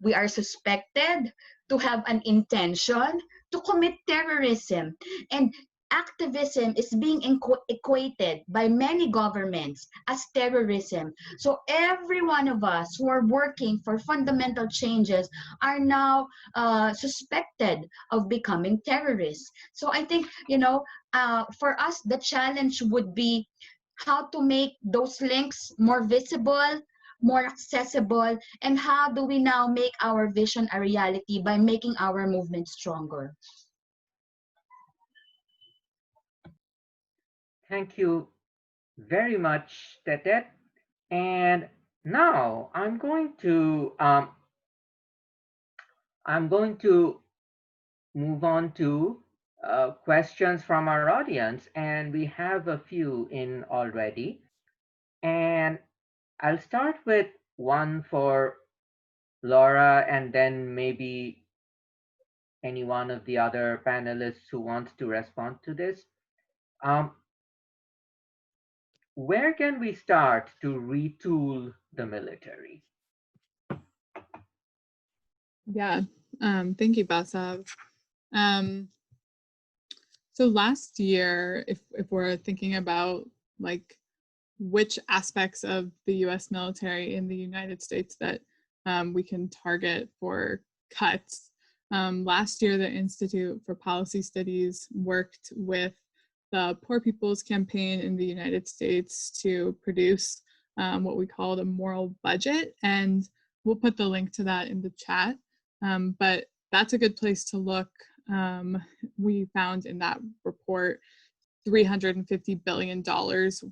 We are suspected to have an intention to commit terrorism. And activism is being equated by many governments as terrorism. So every one of us who are working for fundamental changes are now suspected of becoming terrorists. So I think, for us, the challenge would be how to make those links more visible, more accessible, and how do we now make our vision a reality by making our movement stronger. Thank you very much, Tetet. And now I'm going to move on to questions from our audience, and we have a few in already. And I'll start with one for Lorah, and then maybe any one of the other panelists who wants to respond to this. Um, where can we start to retool the military? Yeah, thank you, Basav. So last year, if we're thinking about like which aspects of the US military in the United States that we can target for cuts, last year the Institute for Policy Studies worked with the Poor People's Campaign in the United States to produce what we called a moral budget, and we'll put the link to that in the chat. But that's a good place to look. We found in that report $350 billion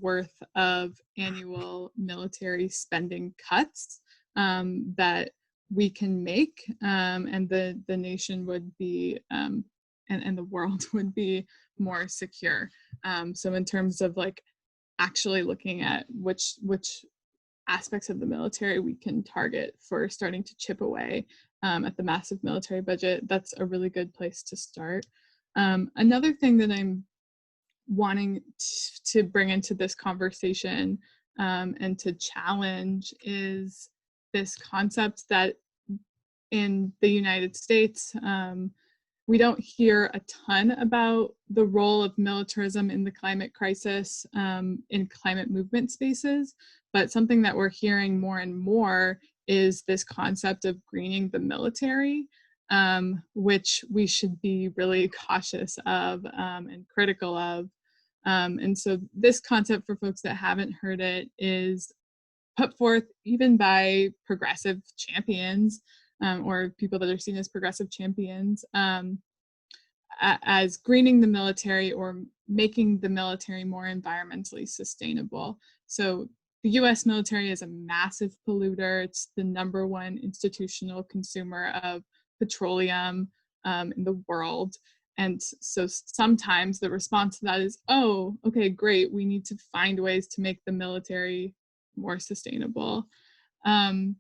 worth of annual military spending cuts that we can make, and the nation would be, and the world would be more secure. So in terms of like actually looking at which aspects of the military we can target for starting to chip away at the massive military budget, that's a really good place to start. Another thing that I'm wanting to bring into this conversation and to challenge is this concept that in the United States, we don't hear a ton about the role of militarism in the climate crisis in climate movement spaces, but something that we're hearing more and more is this concept of greening the military, which we should be really cautious of and critical of. And so this concept, for folks that haven't heard it, is put forth even by progressive champions or people that are seen as progressive champions as greening the military or making the military more environmentally sustainable. So the US military is a massive polluter. It's the #1 institutional consumer of petroleum in the world. And so sometimes the response to that is, oh, okay, great, we need to find ways to make the military more sustainable. And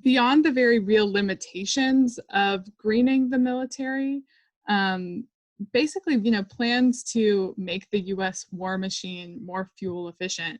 beyond the very real limitations of greening the military, basically, plans to make the US war machine more fuel efficient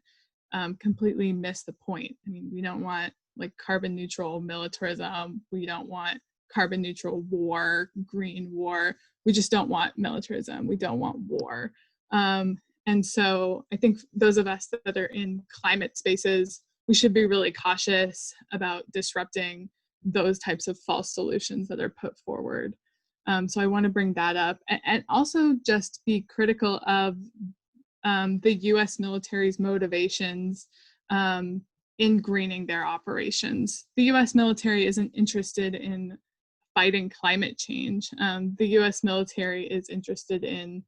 completely miss the point. I mean, we don't want like carbon neutral militarism. We don't want carbon neutral war, green war. We just don't want militarism. We don't want war. And so I think those of us that are in climate spaces, we should be really cautious about disrupting those types of false solutions that are put forward. So I want to bring that up, and also just be critical of the US military's motivations in greening their operations. The US military isn't interested in fighting climate change. The US military is interested in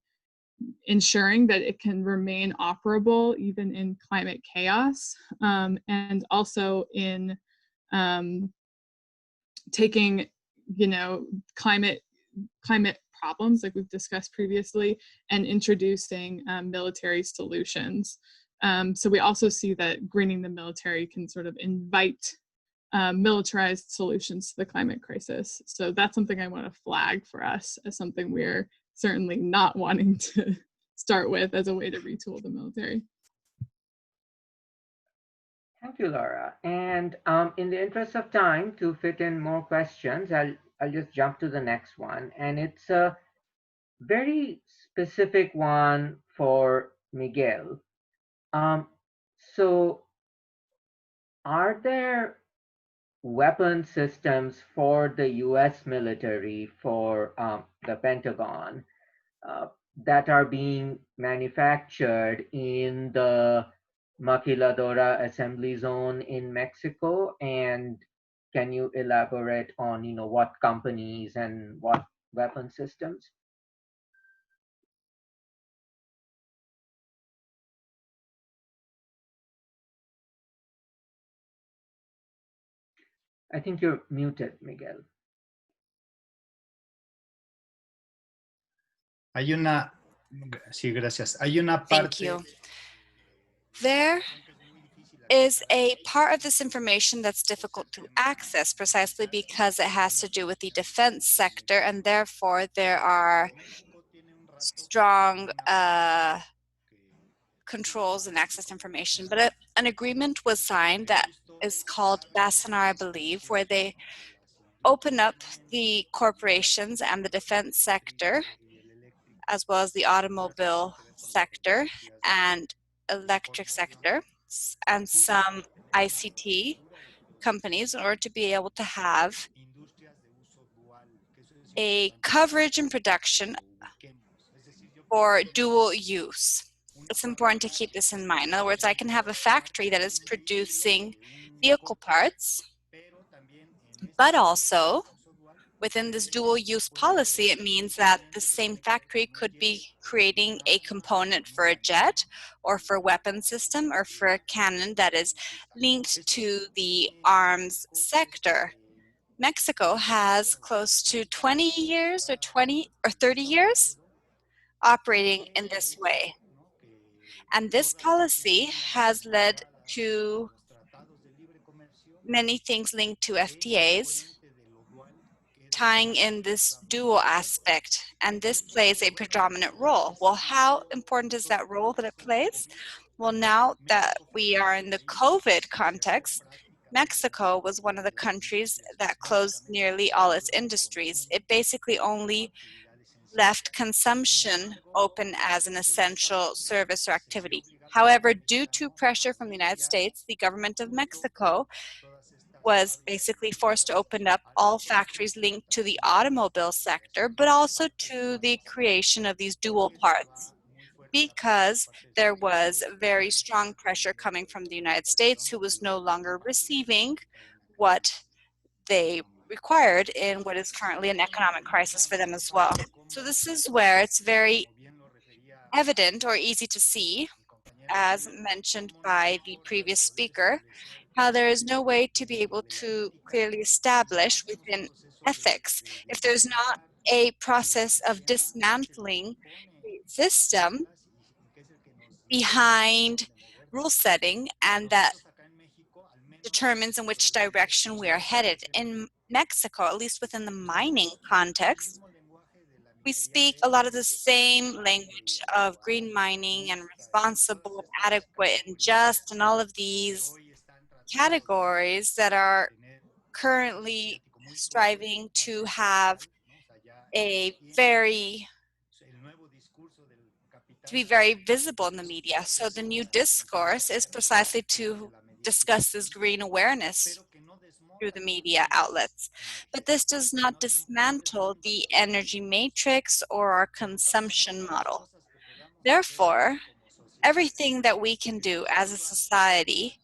ensuring that it can remain operable even in climate chaos, and also in taking, climate problems like we've discussed previously and introducing military solutions. So we also see that greening the military can sort of invite militarized solutions to the climate crisis. So that's something I want to flag for us as something we're certainly not wanting to start with as a way to retool the military. Thank you, Laura. And in the interest of time, to fit in more questions, I'll just jump to the next one. And it's a very specific one for Miguel. So are there weapon systems for the US military, for the Pentagon, that are being manufactured in the Maquiladora assembly zone in Mexico? And can you elaborate on, what companies and what weapon systems? I think you're muted, Miguel. Sí, gracias. Hay una parte. Thank you. There is a part of this information that's difficult to access precisely because it has to do with the defense sector, and therefore there are strong controls and access information. But an agreement was signed that is called Basav, I believe, where they open up the corporations and the defense sector, as well as the automobile sector and electric sector, and some ICT companies in order to be able to have a coverage and production for dual use. It's important to keep this in mind. In other words, I can have a factory that is producing vehicle parts, but also within this dual use policy, it means that the same factory could be creating a component for a jet or for a weapon system or for a cannon that is linked to the arms sector. Mexico has close to 20 years or 30 years operating in this way. And this policy has led to many things linked to FTAs, tying in this dual aspect, and this plays a predominant role. Well, how important is that role that it plays? Well, now that we are in the COVID context, Mexico was one of the countries that closed nearly all its industries. It basically only left consumption open as an essential service or activity. However, due to pressure from the United States, the government of Mexico was basically forced to open up all factories linked to the automobile sector, but also to the creation of these dual parts, because there was very strong pressure coming from the United States, who was no longer receiving what they required in what is currently an economic crisis for them as well. So this is where it's very evident or easy to see, as mentioned by the previous speaker, how there is no way to be able to clearly establish within ethics if there's not a process of dismantling the system behind rule setting, and that determines in which direction we are headed. In Mexico, at least within the mining context, we speak a lot of the same language of green mining and responsible, adequate, and just, and all of these categories that are currently striving to have a to be very visible in the media. So the new discourse is precisely to discuss this green awareness through the media outlets. But this does not dismantle the energy matrix or our consumption model. Therefore, everything that we can do as a society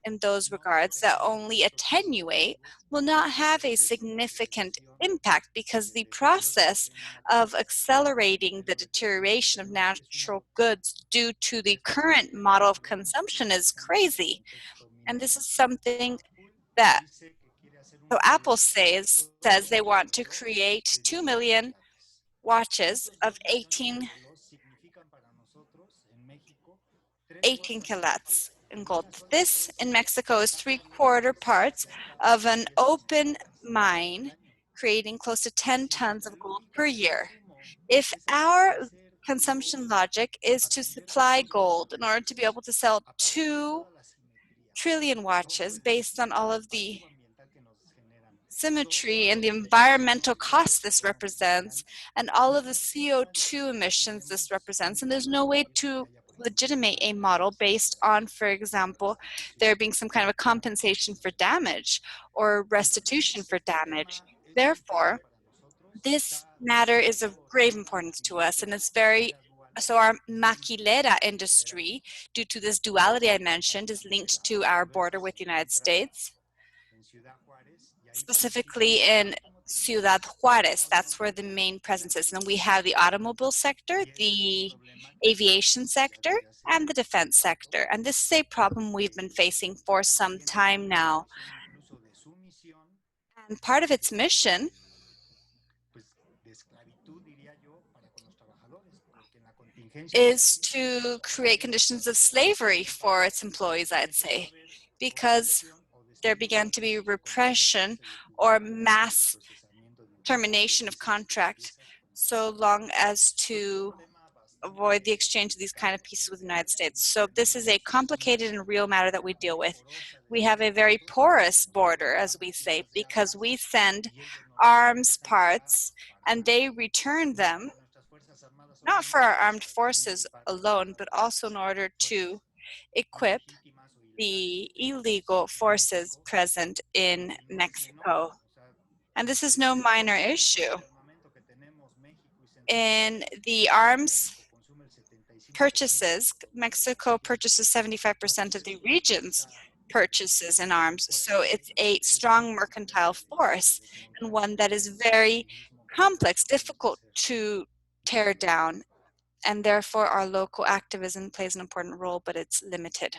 in those regards that only attenuate will not have a significant impact, because the process of accelerating the deterioration of natural goods due to the current model of consumption is crazy. And this is something that, so Apple says they want to create 2 million watches of 18 kilats in gold. This in Mexico is 3/4 parts of an open mine, creating close to 10 tons of gold per year. If our consumption logic is to supply gold in order to be able to sell 2 trillion watches based on all of the symmetry and the environmental costs this represents, and all of the CO2 emissions this represents, and there's no way to legitimate a model based on, for example, there being some kind of a compensation for damage or restitution for damage. Therefore, this matter is of grave importance to us, and it's so our maquilera industry, due to this duality I mentioned, is linked to our border with the United States, specifically in Ciudad Juarez. That's where the main presence is. And we have the automobile sector, the aviation sector, and the defense sector. And this is a problem we've been facing for some time now. And part of its mission is to create conditions of slavery for its employees, I'd say. because there began to be repression or mass termination of contract so long as to avoid the exchange of these kind of pieces with the United States. So this is a complicated and real matter that we deal with. We have a very porous border, as we say, because we send arms parts and they return them, not for our armed forces alone, but also in order to equip the illegal forces present in Mexico. And this is no minor issue. In the arms purchases, Mexico purchases 75% of the region's purchases in arms. So it's a strong mercantile force and one that is very complex, difficult to tear down. And therefore our local activism plays an important role, but it's limited.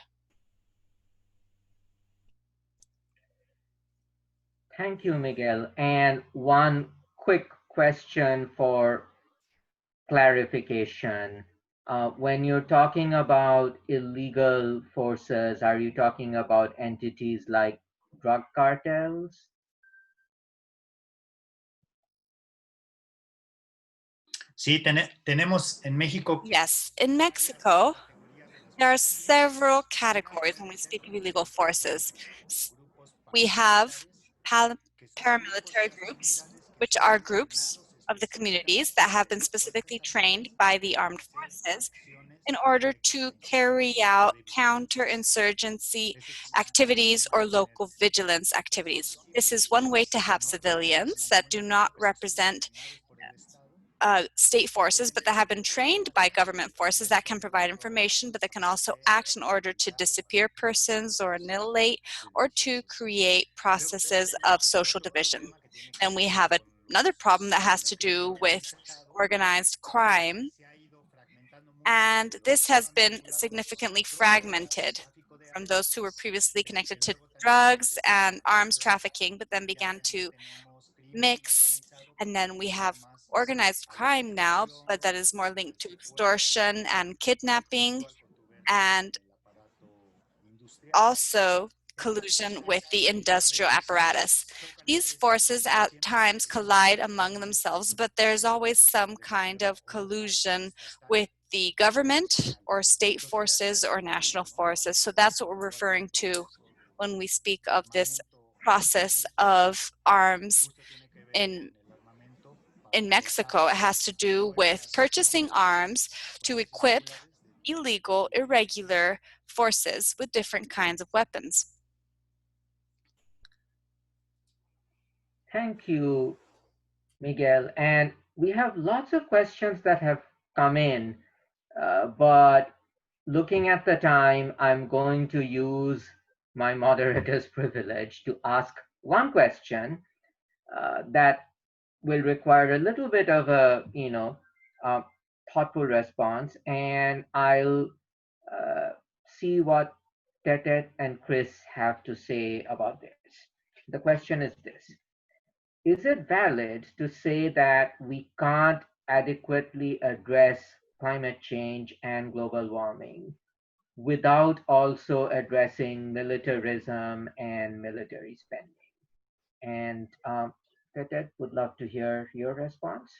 Thank you, Miguel. And one quick question for clarification. When you're talking about illegal forces, are you talking about entities like drug cartels? Sí, tenemos en México. Yes, in Mexico, there are several categories when we speak of illegal forces. We have paramilitary groups, which are groups of the communities that have been specifically trained by the armed forces in order to carry out counterinsurgency activities or local vigilance activities. This is one way to have civilians that do not represent state forces, but that have been trained by government forces that can provide information, but that can also act in order to disappear persons or annihilate or to create processes of social division. And we have another problem that has to do with organized crime. And this has been significantly fragmented from those who were previously connected to drugs and arms trafficking, but then began to mix. And then we have organized crime now, but that is more linked to extortion and kidnapping, and also collusion with the industrial apparatus. These forces at times collide among themselves, but there's always some kind of collusion with the government or state forces or national forces. So that's what we're referring to when we speak of this process of arms in Mexico. It has to do with purchasing arms to equip illegal, irregular forces with different kinds of weapons. Thank you, Miguel. And we have lots of questions that have come in, but looking at the time, I'm going to use my moderator's privilege to ask one question that will require a little bit of a, thoughtful response, and I'll see what Tetet and Cris have to say about this. The question is this: is it valid to say that we can't adequately address climate change and global warming without also addressing militarism and military spending? And Tetet, would love to hear your response.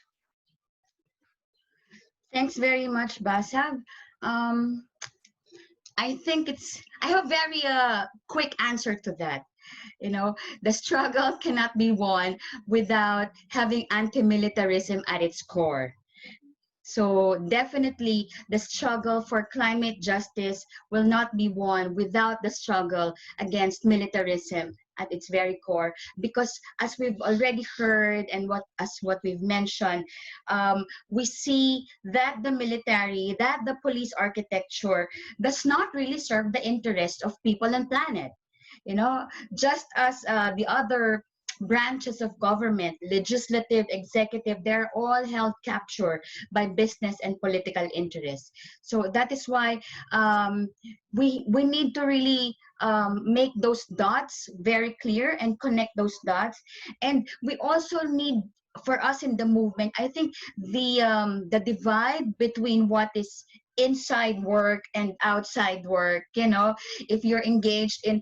Thanks very much, Basav. I think I have a very quick answer to that. You know, the struggle cannot be won without having anti-militarism at its core. So definitely the struggle for climate justice will not be won without the struggle against militarism at its very core, because as we've already heard and what we've mentioned, we see that the military, that the police architecture does not really serve the interest of people and planet. You know, just as the other branches of government, legislative, executive, they're all held capture by business and political interests. So that is why we need to really make those dots very clear and connect those dots. And we also need, for us in the movement, I think the divide between what is inside work and outside work, you know, if you're engaged in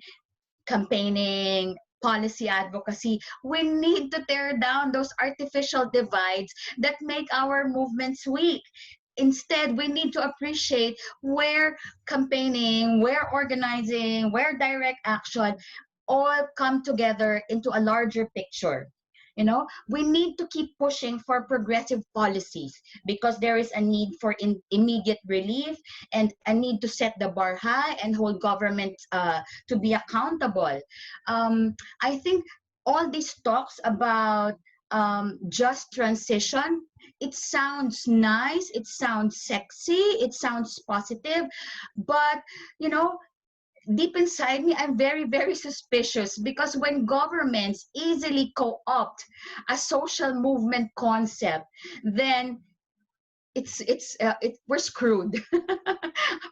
campaigning, policy advocacy. We need to tear down those artificial divides that make our movements weak. Instead, we need to appreciate where campaigning, where organizing, where direct action all come together into a larger picture. You know, we need to keep pushing for progressive policies because there is a need for immediate relief and a need to set the bar high and hold governments to be accountable. I think all these talks about just transition, it sounds nice, it sounds sexy, it sounds positive, but you know, deep inside me, I'm very, very suspicious because when governments easily co-opt a social movement concept, then we're screwed.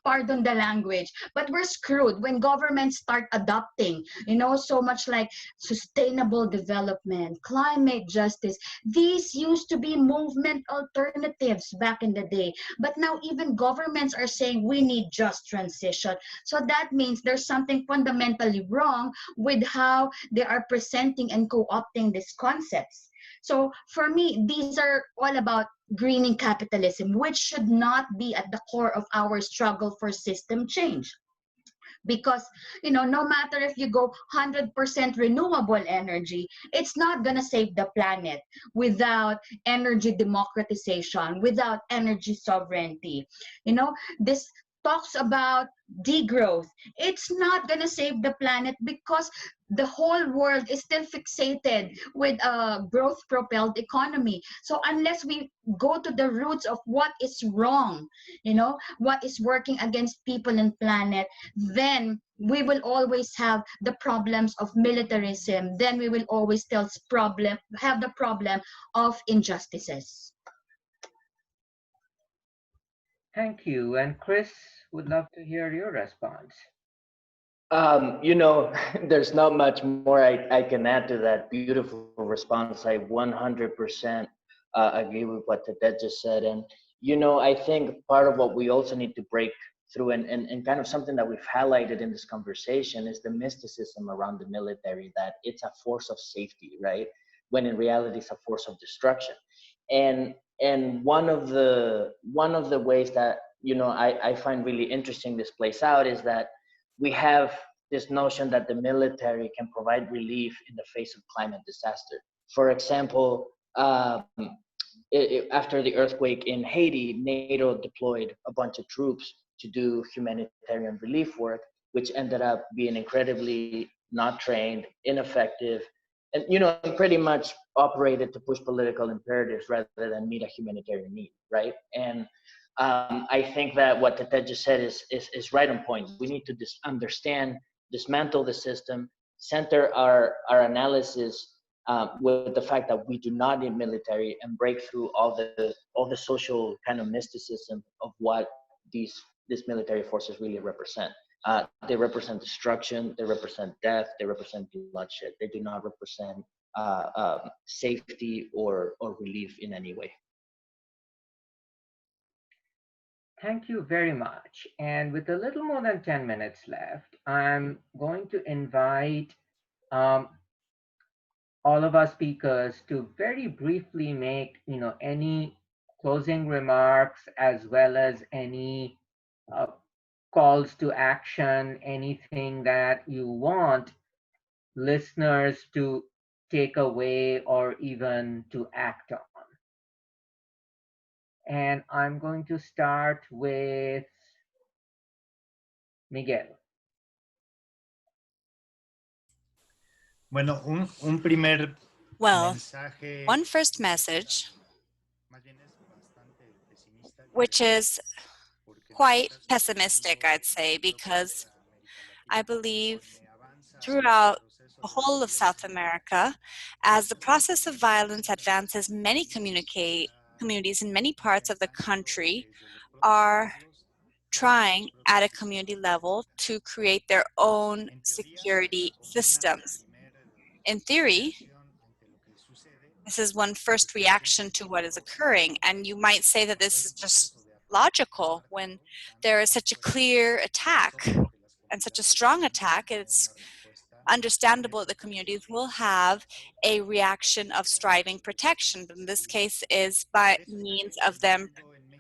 Pardon the language, but we're screwed when governments start adopting, you know, so much like sustainable development, climate justice. These used to be movement alternatives back in the day, but now even governments are saying we need just transition. So that means there's something fundamentally wrong with how they are presenting and co-opting these concepts. So for me, these are all about greening capitalism, which should not be at the core of our struggle for system change. Because, you know, no matter if you go 100% renewable energy, it's not going to save the planet without energy democratization, without energy sovereignty. You know, this talks about degrowth. It's not going to save the planet because the whole world is still fixated with a growth propelled economy. So unless we go to the roots of what is wrong, you know, what is working against people and planet, then we will always have the problems of militarism. Then we will always still have the problem of injustices. Thank you. And Cris, would love to hear your response. You know, there's not much more I can add to that beautiful response. I 100% agree with what Tetet just said. And, you know, I think part of what we also need to break through and kind of something that we've highlighted in this conversation is the mysticism around the military, that it's a force of safety, right? When in reality it's a force of destruction. And one of the ways that, you know, I find really interesting this plays out is that we have this notion that the military can provide relief in the face of climate disaster. For example, after the earthquake in Haiti, NATO deployed a bunch of troops to do humanitarian relief work, which ended up being incredibly not trained, ineffective, and, you know, pretty much operated to push political imperatives rather than meet a humanitarian need, right? And I think that what Tetet just said is right on point. We need to understand, dismantle the system, center our analysis with the fact that we do not need military, and break through all the social kind of mysticism of what these military forces really represent. They represent destruction, they represent death, they represent bloodshed. They do not represent safety or relief in any way. Thank you very much. And with a little more than 10 minutes left, I'm going to invite all of our speakers to very briefly make, you know, any closing remarks as well as any calls to action, anything that you want listeners to take away or even to act on. And I'm going to start with Miguel. Bueno, un primer Well, mensaje, one first message, which is quite pessimistic, I'd say, because I believe throughout the whole of South America, as the process of violence advances, many communities in many parts of the country are trying at a community level to create their own security systems. In theory, this is one first reaction to what is occurring, and you might say that this is just logical when there is such a clear attack and such a strong attack. It's understandable that the communities will have a reaction of striving protection. But in this case is by means of them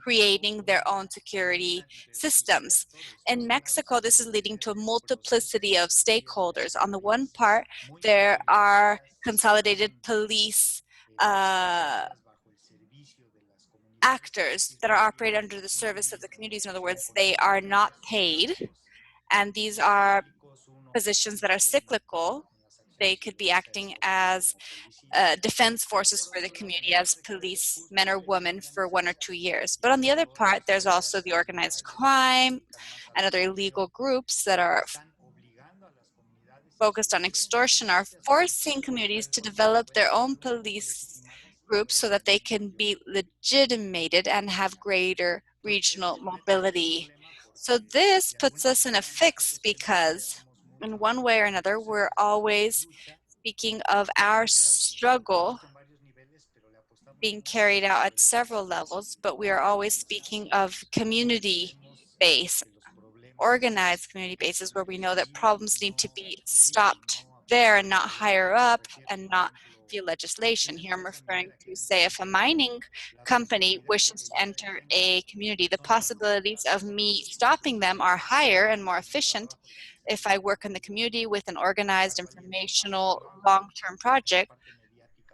creating their own security systems. In Mexico, this is leading to a multiplicity of stakeholders. On the one part, there are consolidated police actors that are operated under the service of the communities. In other words, they are not paid, and these are positions that are cyclical. They could be acting as defense forces for the community, as policemen or women for 1 or 2 years. But on the other part, there's also the organized crime and other illegal groups that are focused on extortion, are forcing communities to develop their own police groups so that they can be legitimated and have greater regional mobility. So this puts us in a fix because in one way or another, we're always speaking of our struggle being carried out at several levels, but we are always speaking of community-based, organized community bases where we know that problems need to be stopped there and not higher up and not via legislation. Here I'm referring to, say, if a mining company wishes to enter a community, the possibilities of me stopping them are higher and more efficient if I work in the community with an organized informational long-term project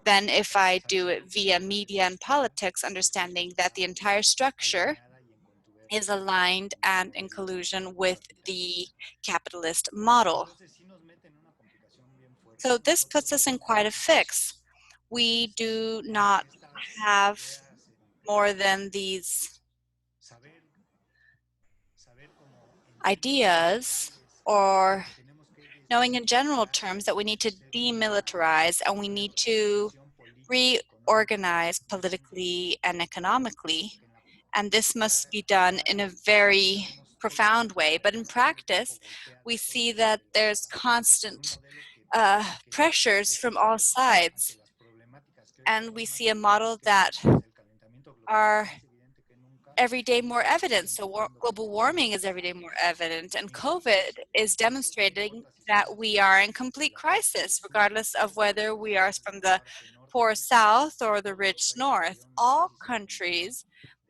than if I do it via media and politics, understanding that the entire structure is aligned and in collusion with the capitalist model. So this puts us in quite a fix. We do not have more than these ideas or knowing in general terms that we need to demilitarize and we need to reorganize politically and economically. And this must be done in a very profound way. But in practice, we see that there's constant pressures from all sides. And we see a model that are every day more evident. So global warming is every day more evident. And COVID is demonstrating that we are in complete crisis, regardless of whether we are from the poor south or the rich north. All countries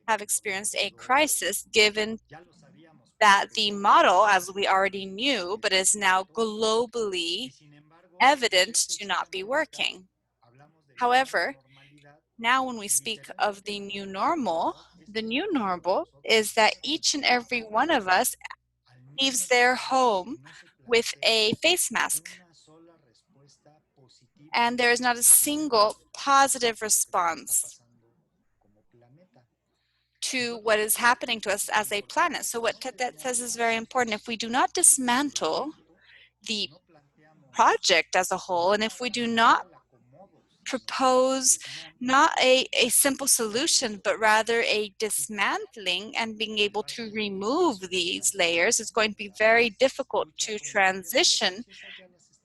have experienced a crisis given that the model, as we already knew, but is now globally evident to not be working. However, now when we speak of the new normal is that each and every one of us leaves their home with a face mask. And there is not a single positive response to what is happening to us as a planet. So what Tetet says is very important. If we do not dismantle the project as a whole, and if we do not propose not a simple solution, but rather a dismantling and being able to remove these layers, it's going to be very difficult to transition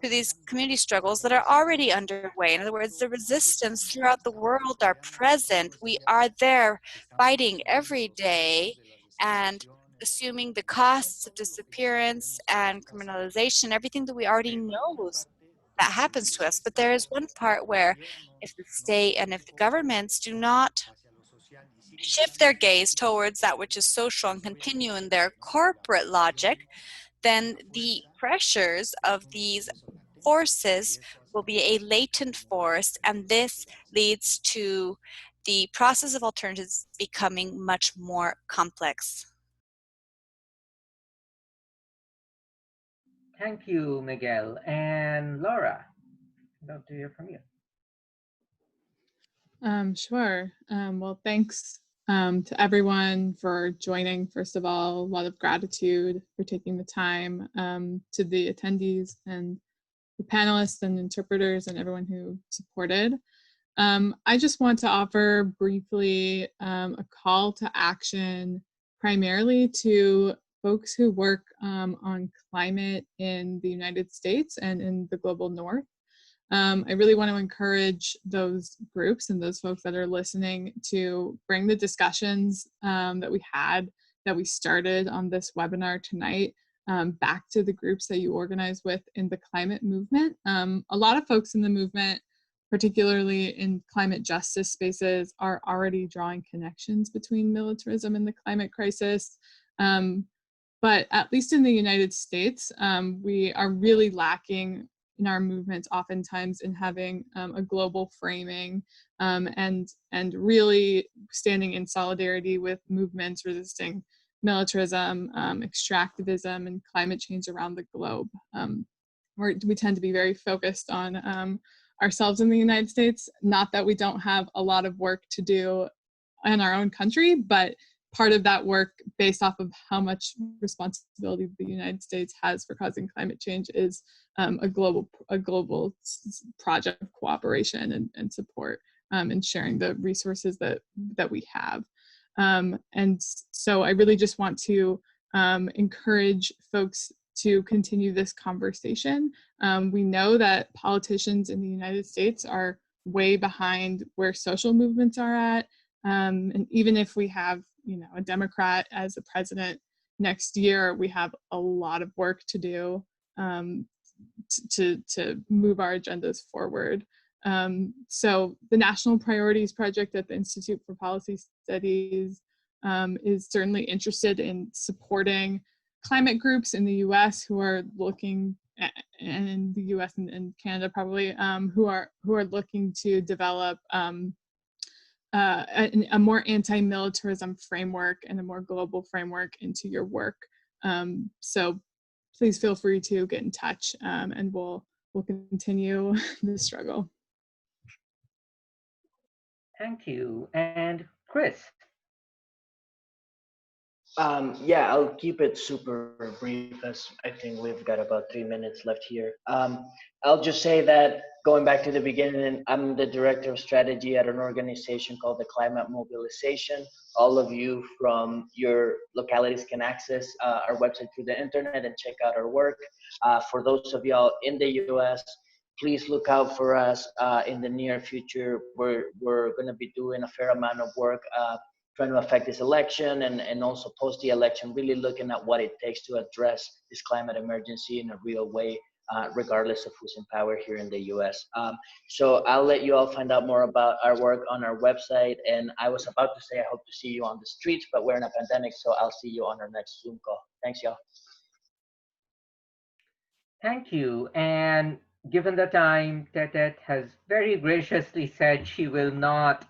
to these community struggles that are already underway. In other words, the resistance throughout the world are present. We are there fighting every day and assuming the costs of disappearance and criminalization, everything that we already know that happens to us. But there is one part where if the state and if the governments do not shift their gaze towards that which is social and continue in their corporate logic, then the pressures of these forces will be a latent force, and this leads to the process of alternatives becoming much more complex. Thank you, Miguel. And Laura, I'd love to hear from you. Sure. Well, thanks to everyone for joining. First of all, a lot of gratitude for taking the time, to the attendees and the panelists and interpreters and everyone who supported. I just want to offer briefly a call to action, primarily to folks who work on climate in the United States and in the global north. I really want to encourage those groups and those folks that are listening to bring the discussions that we started on this webinar tonight back to the groups that you organize with in the climate movement. A lot of folks in the movement, particularly in climate justice spaces, are already drawing connections between militarism and the climate crisis. But at least in the United States, we are really lacking in our movements oftentimes in having a global framing and really standing in solidarity with movements resisting militarism, extractivism, and climate change around the globe. We tend to be very focused on ourselves in the United States. Not that we don't have a lot of work to do in our own country, but part of that work, based off of how much responsibility the United States has for causing climate change, is a global project of cooperation and support and sharing the resources that we have. And so I really just want to encourage folks to continue this conversation. We know that politicians in the United States are way behind where social movements are at. And even if we have, a Democrat as a president next year, we have a lot of work to do to move our agendas forward. So the National Priorities Project at the Institute for Policy Studies is certainly interested in supporting climate groups in the US who are looking, and in the US and Canada probably, who are looking to develop a more anti-militarism framework and a more global framework into your work. So please feel free to get in touch, and we'll continue the struggle. Thank you. And Cris. Yeah, I'll keep it super brief, as I think we've got about 3 minutes left here. I'll just say that, going back to the beginning, I'm the director of strategy at an organization called the Climate Mobilization. All of you from your localities can access our website through the internet and check out our work. For those of y'all in the US, please look out for us in the near future. We're going to be doing a fair amount of work trying to affect this election and also post the election, really looking at what it takes to address this climate emergency in a real way, regardless of who's in power here in the US. So I'll let you all find out more about our work on our website. And I was about to say, I hope to see you on the streets, but we're in a pandemic, so I'll see you on our next Zoom call. Thanks, y'all. Thank you. And given the time, Tetet has very graciously said she will not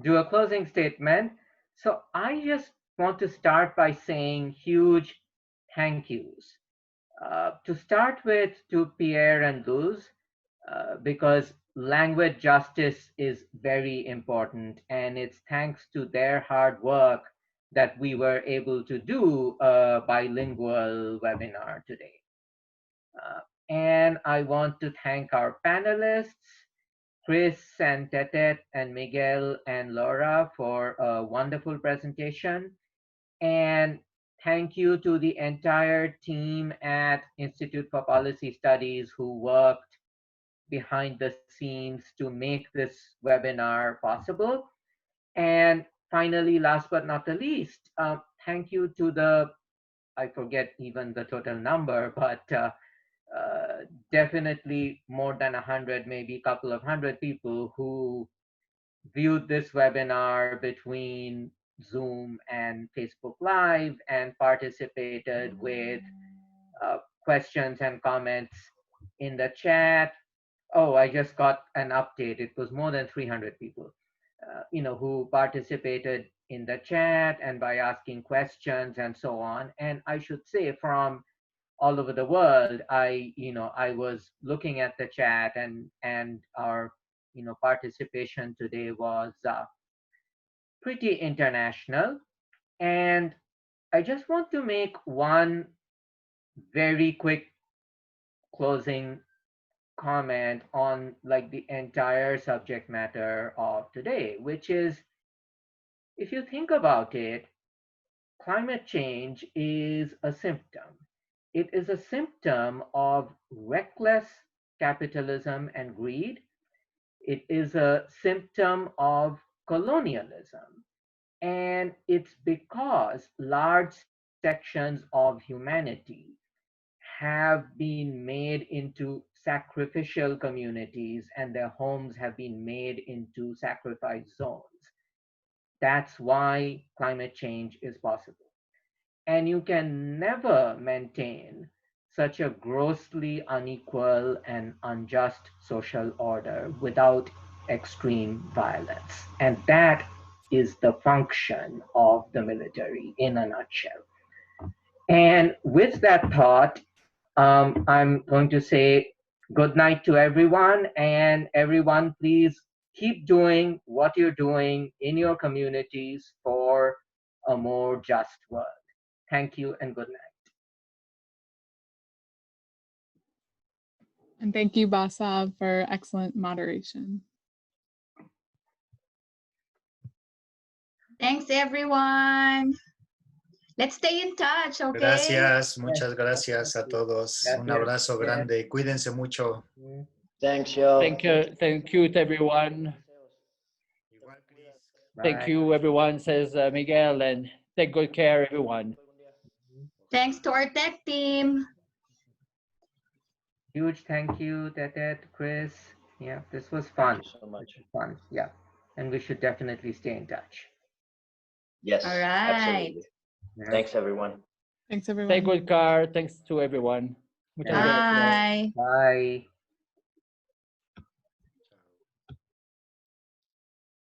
do a closing statement. So I just want to start by saying huge thank yous. To start with, to Pierre and Luz, because language justice is very important, and it's thanks to their hard work that we were able to do a bilingual webinar today. And I want to thank our panelists, Cris and Tetet and Miguel and Lorah, for a wonderful presentation. And thank you to the entire team at Institute for Policy Studies who worked behind the scenes to make this webinar possible. And finally, last but not the least, thank you to the, I forget even the total number, but definitely more than 100, maybe a couple of hundred people who viewed this webinar between Zoom and Facebook Live and participated with questions and comments in the chat. Oh, I just got an update. It was more than 300 people, who participated in the chat and by asking questions and so on. And I should say, from all over the world, I was looking at the chat, and our participation today was pretty international. And I just want to make one very quick closing comment on like the entire subject matter of today, which is, if you think about it, climate change is a symptom. It is a symptom of reckless capitalism and greed. It is a symptom of colonialism. And it's because large sections of humanity have been made into sacrificial communities and their homes have been made into sacrifice zones. That's why climate change is possible. And you can never maintain such a grossly unequal and unjust social order without extreme violence. And that is the function of the military in a nutshell. And with that thought, I'm going to say good night to everyone. And everyone, please keep doing what you're doing in your communities for a more just world. Thank you and good night. And thank you, Basav, for excellent moderation. Thanks, everyone. Let's stay in touch, okay? Gracias, muchas gracias a todos. Un Gracias. abrazo grande. Cuídense mucho. Thanks, yo. Thank you to everyone. Igual, Cris. Thank Bye. you, everyone, says Miguel, and take good care, everyone. Thanks to our tech team. Huge thank you, Tetet, Cris. Yeah, this was fun. Thank you so much. This was fun. Yeah. And we should definitely stay in touch. Yes, All right. absolutely. Yeah. Thanks, everyone. Thanks, everyone. Take good care. Thanks to everyone. Muchas gracias. Bye. Bye.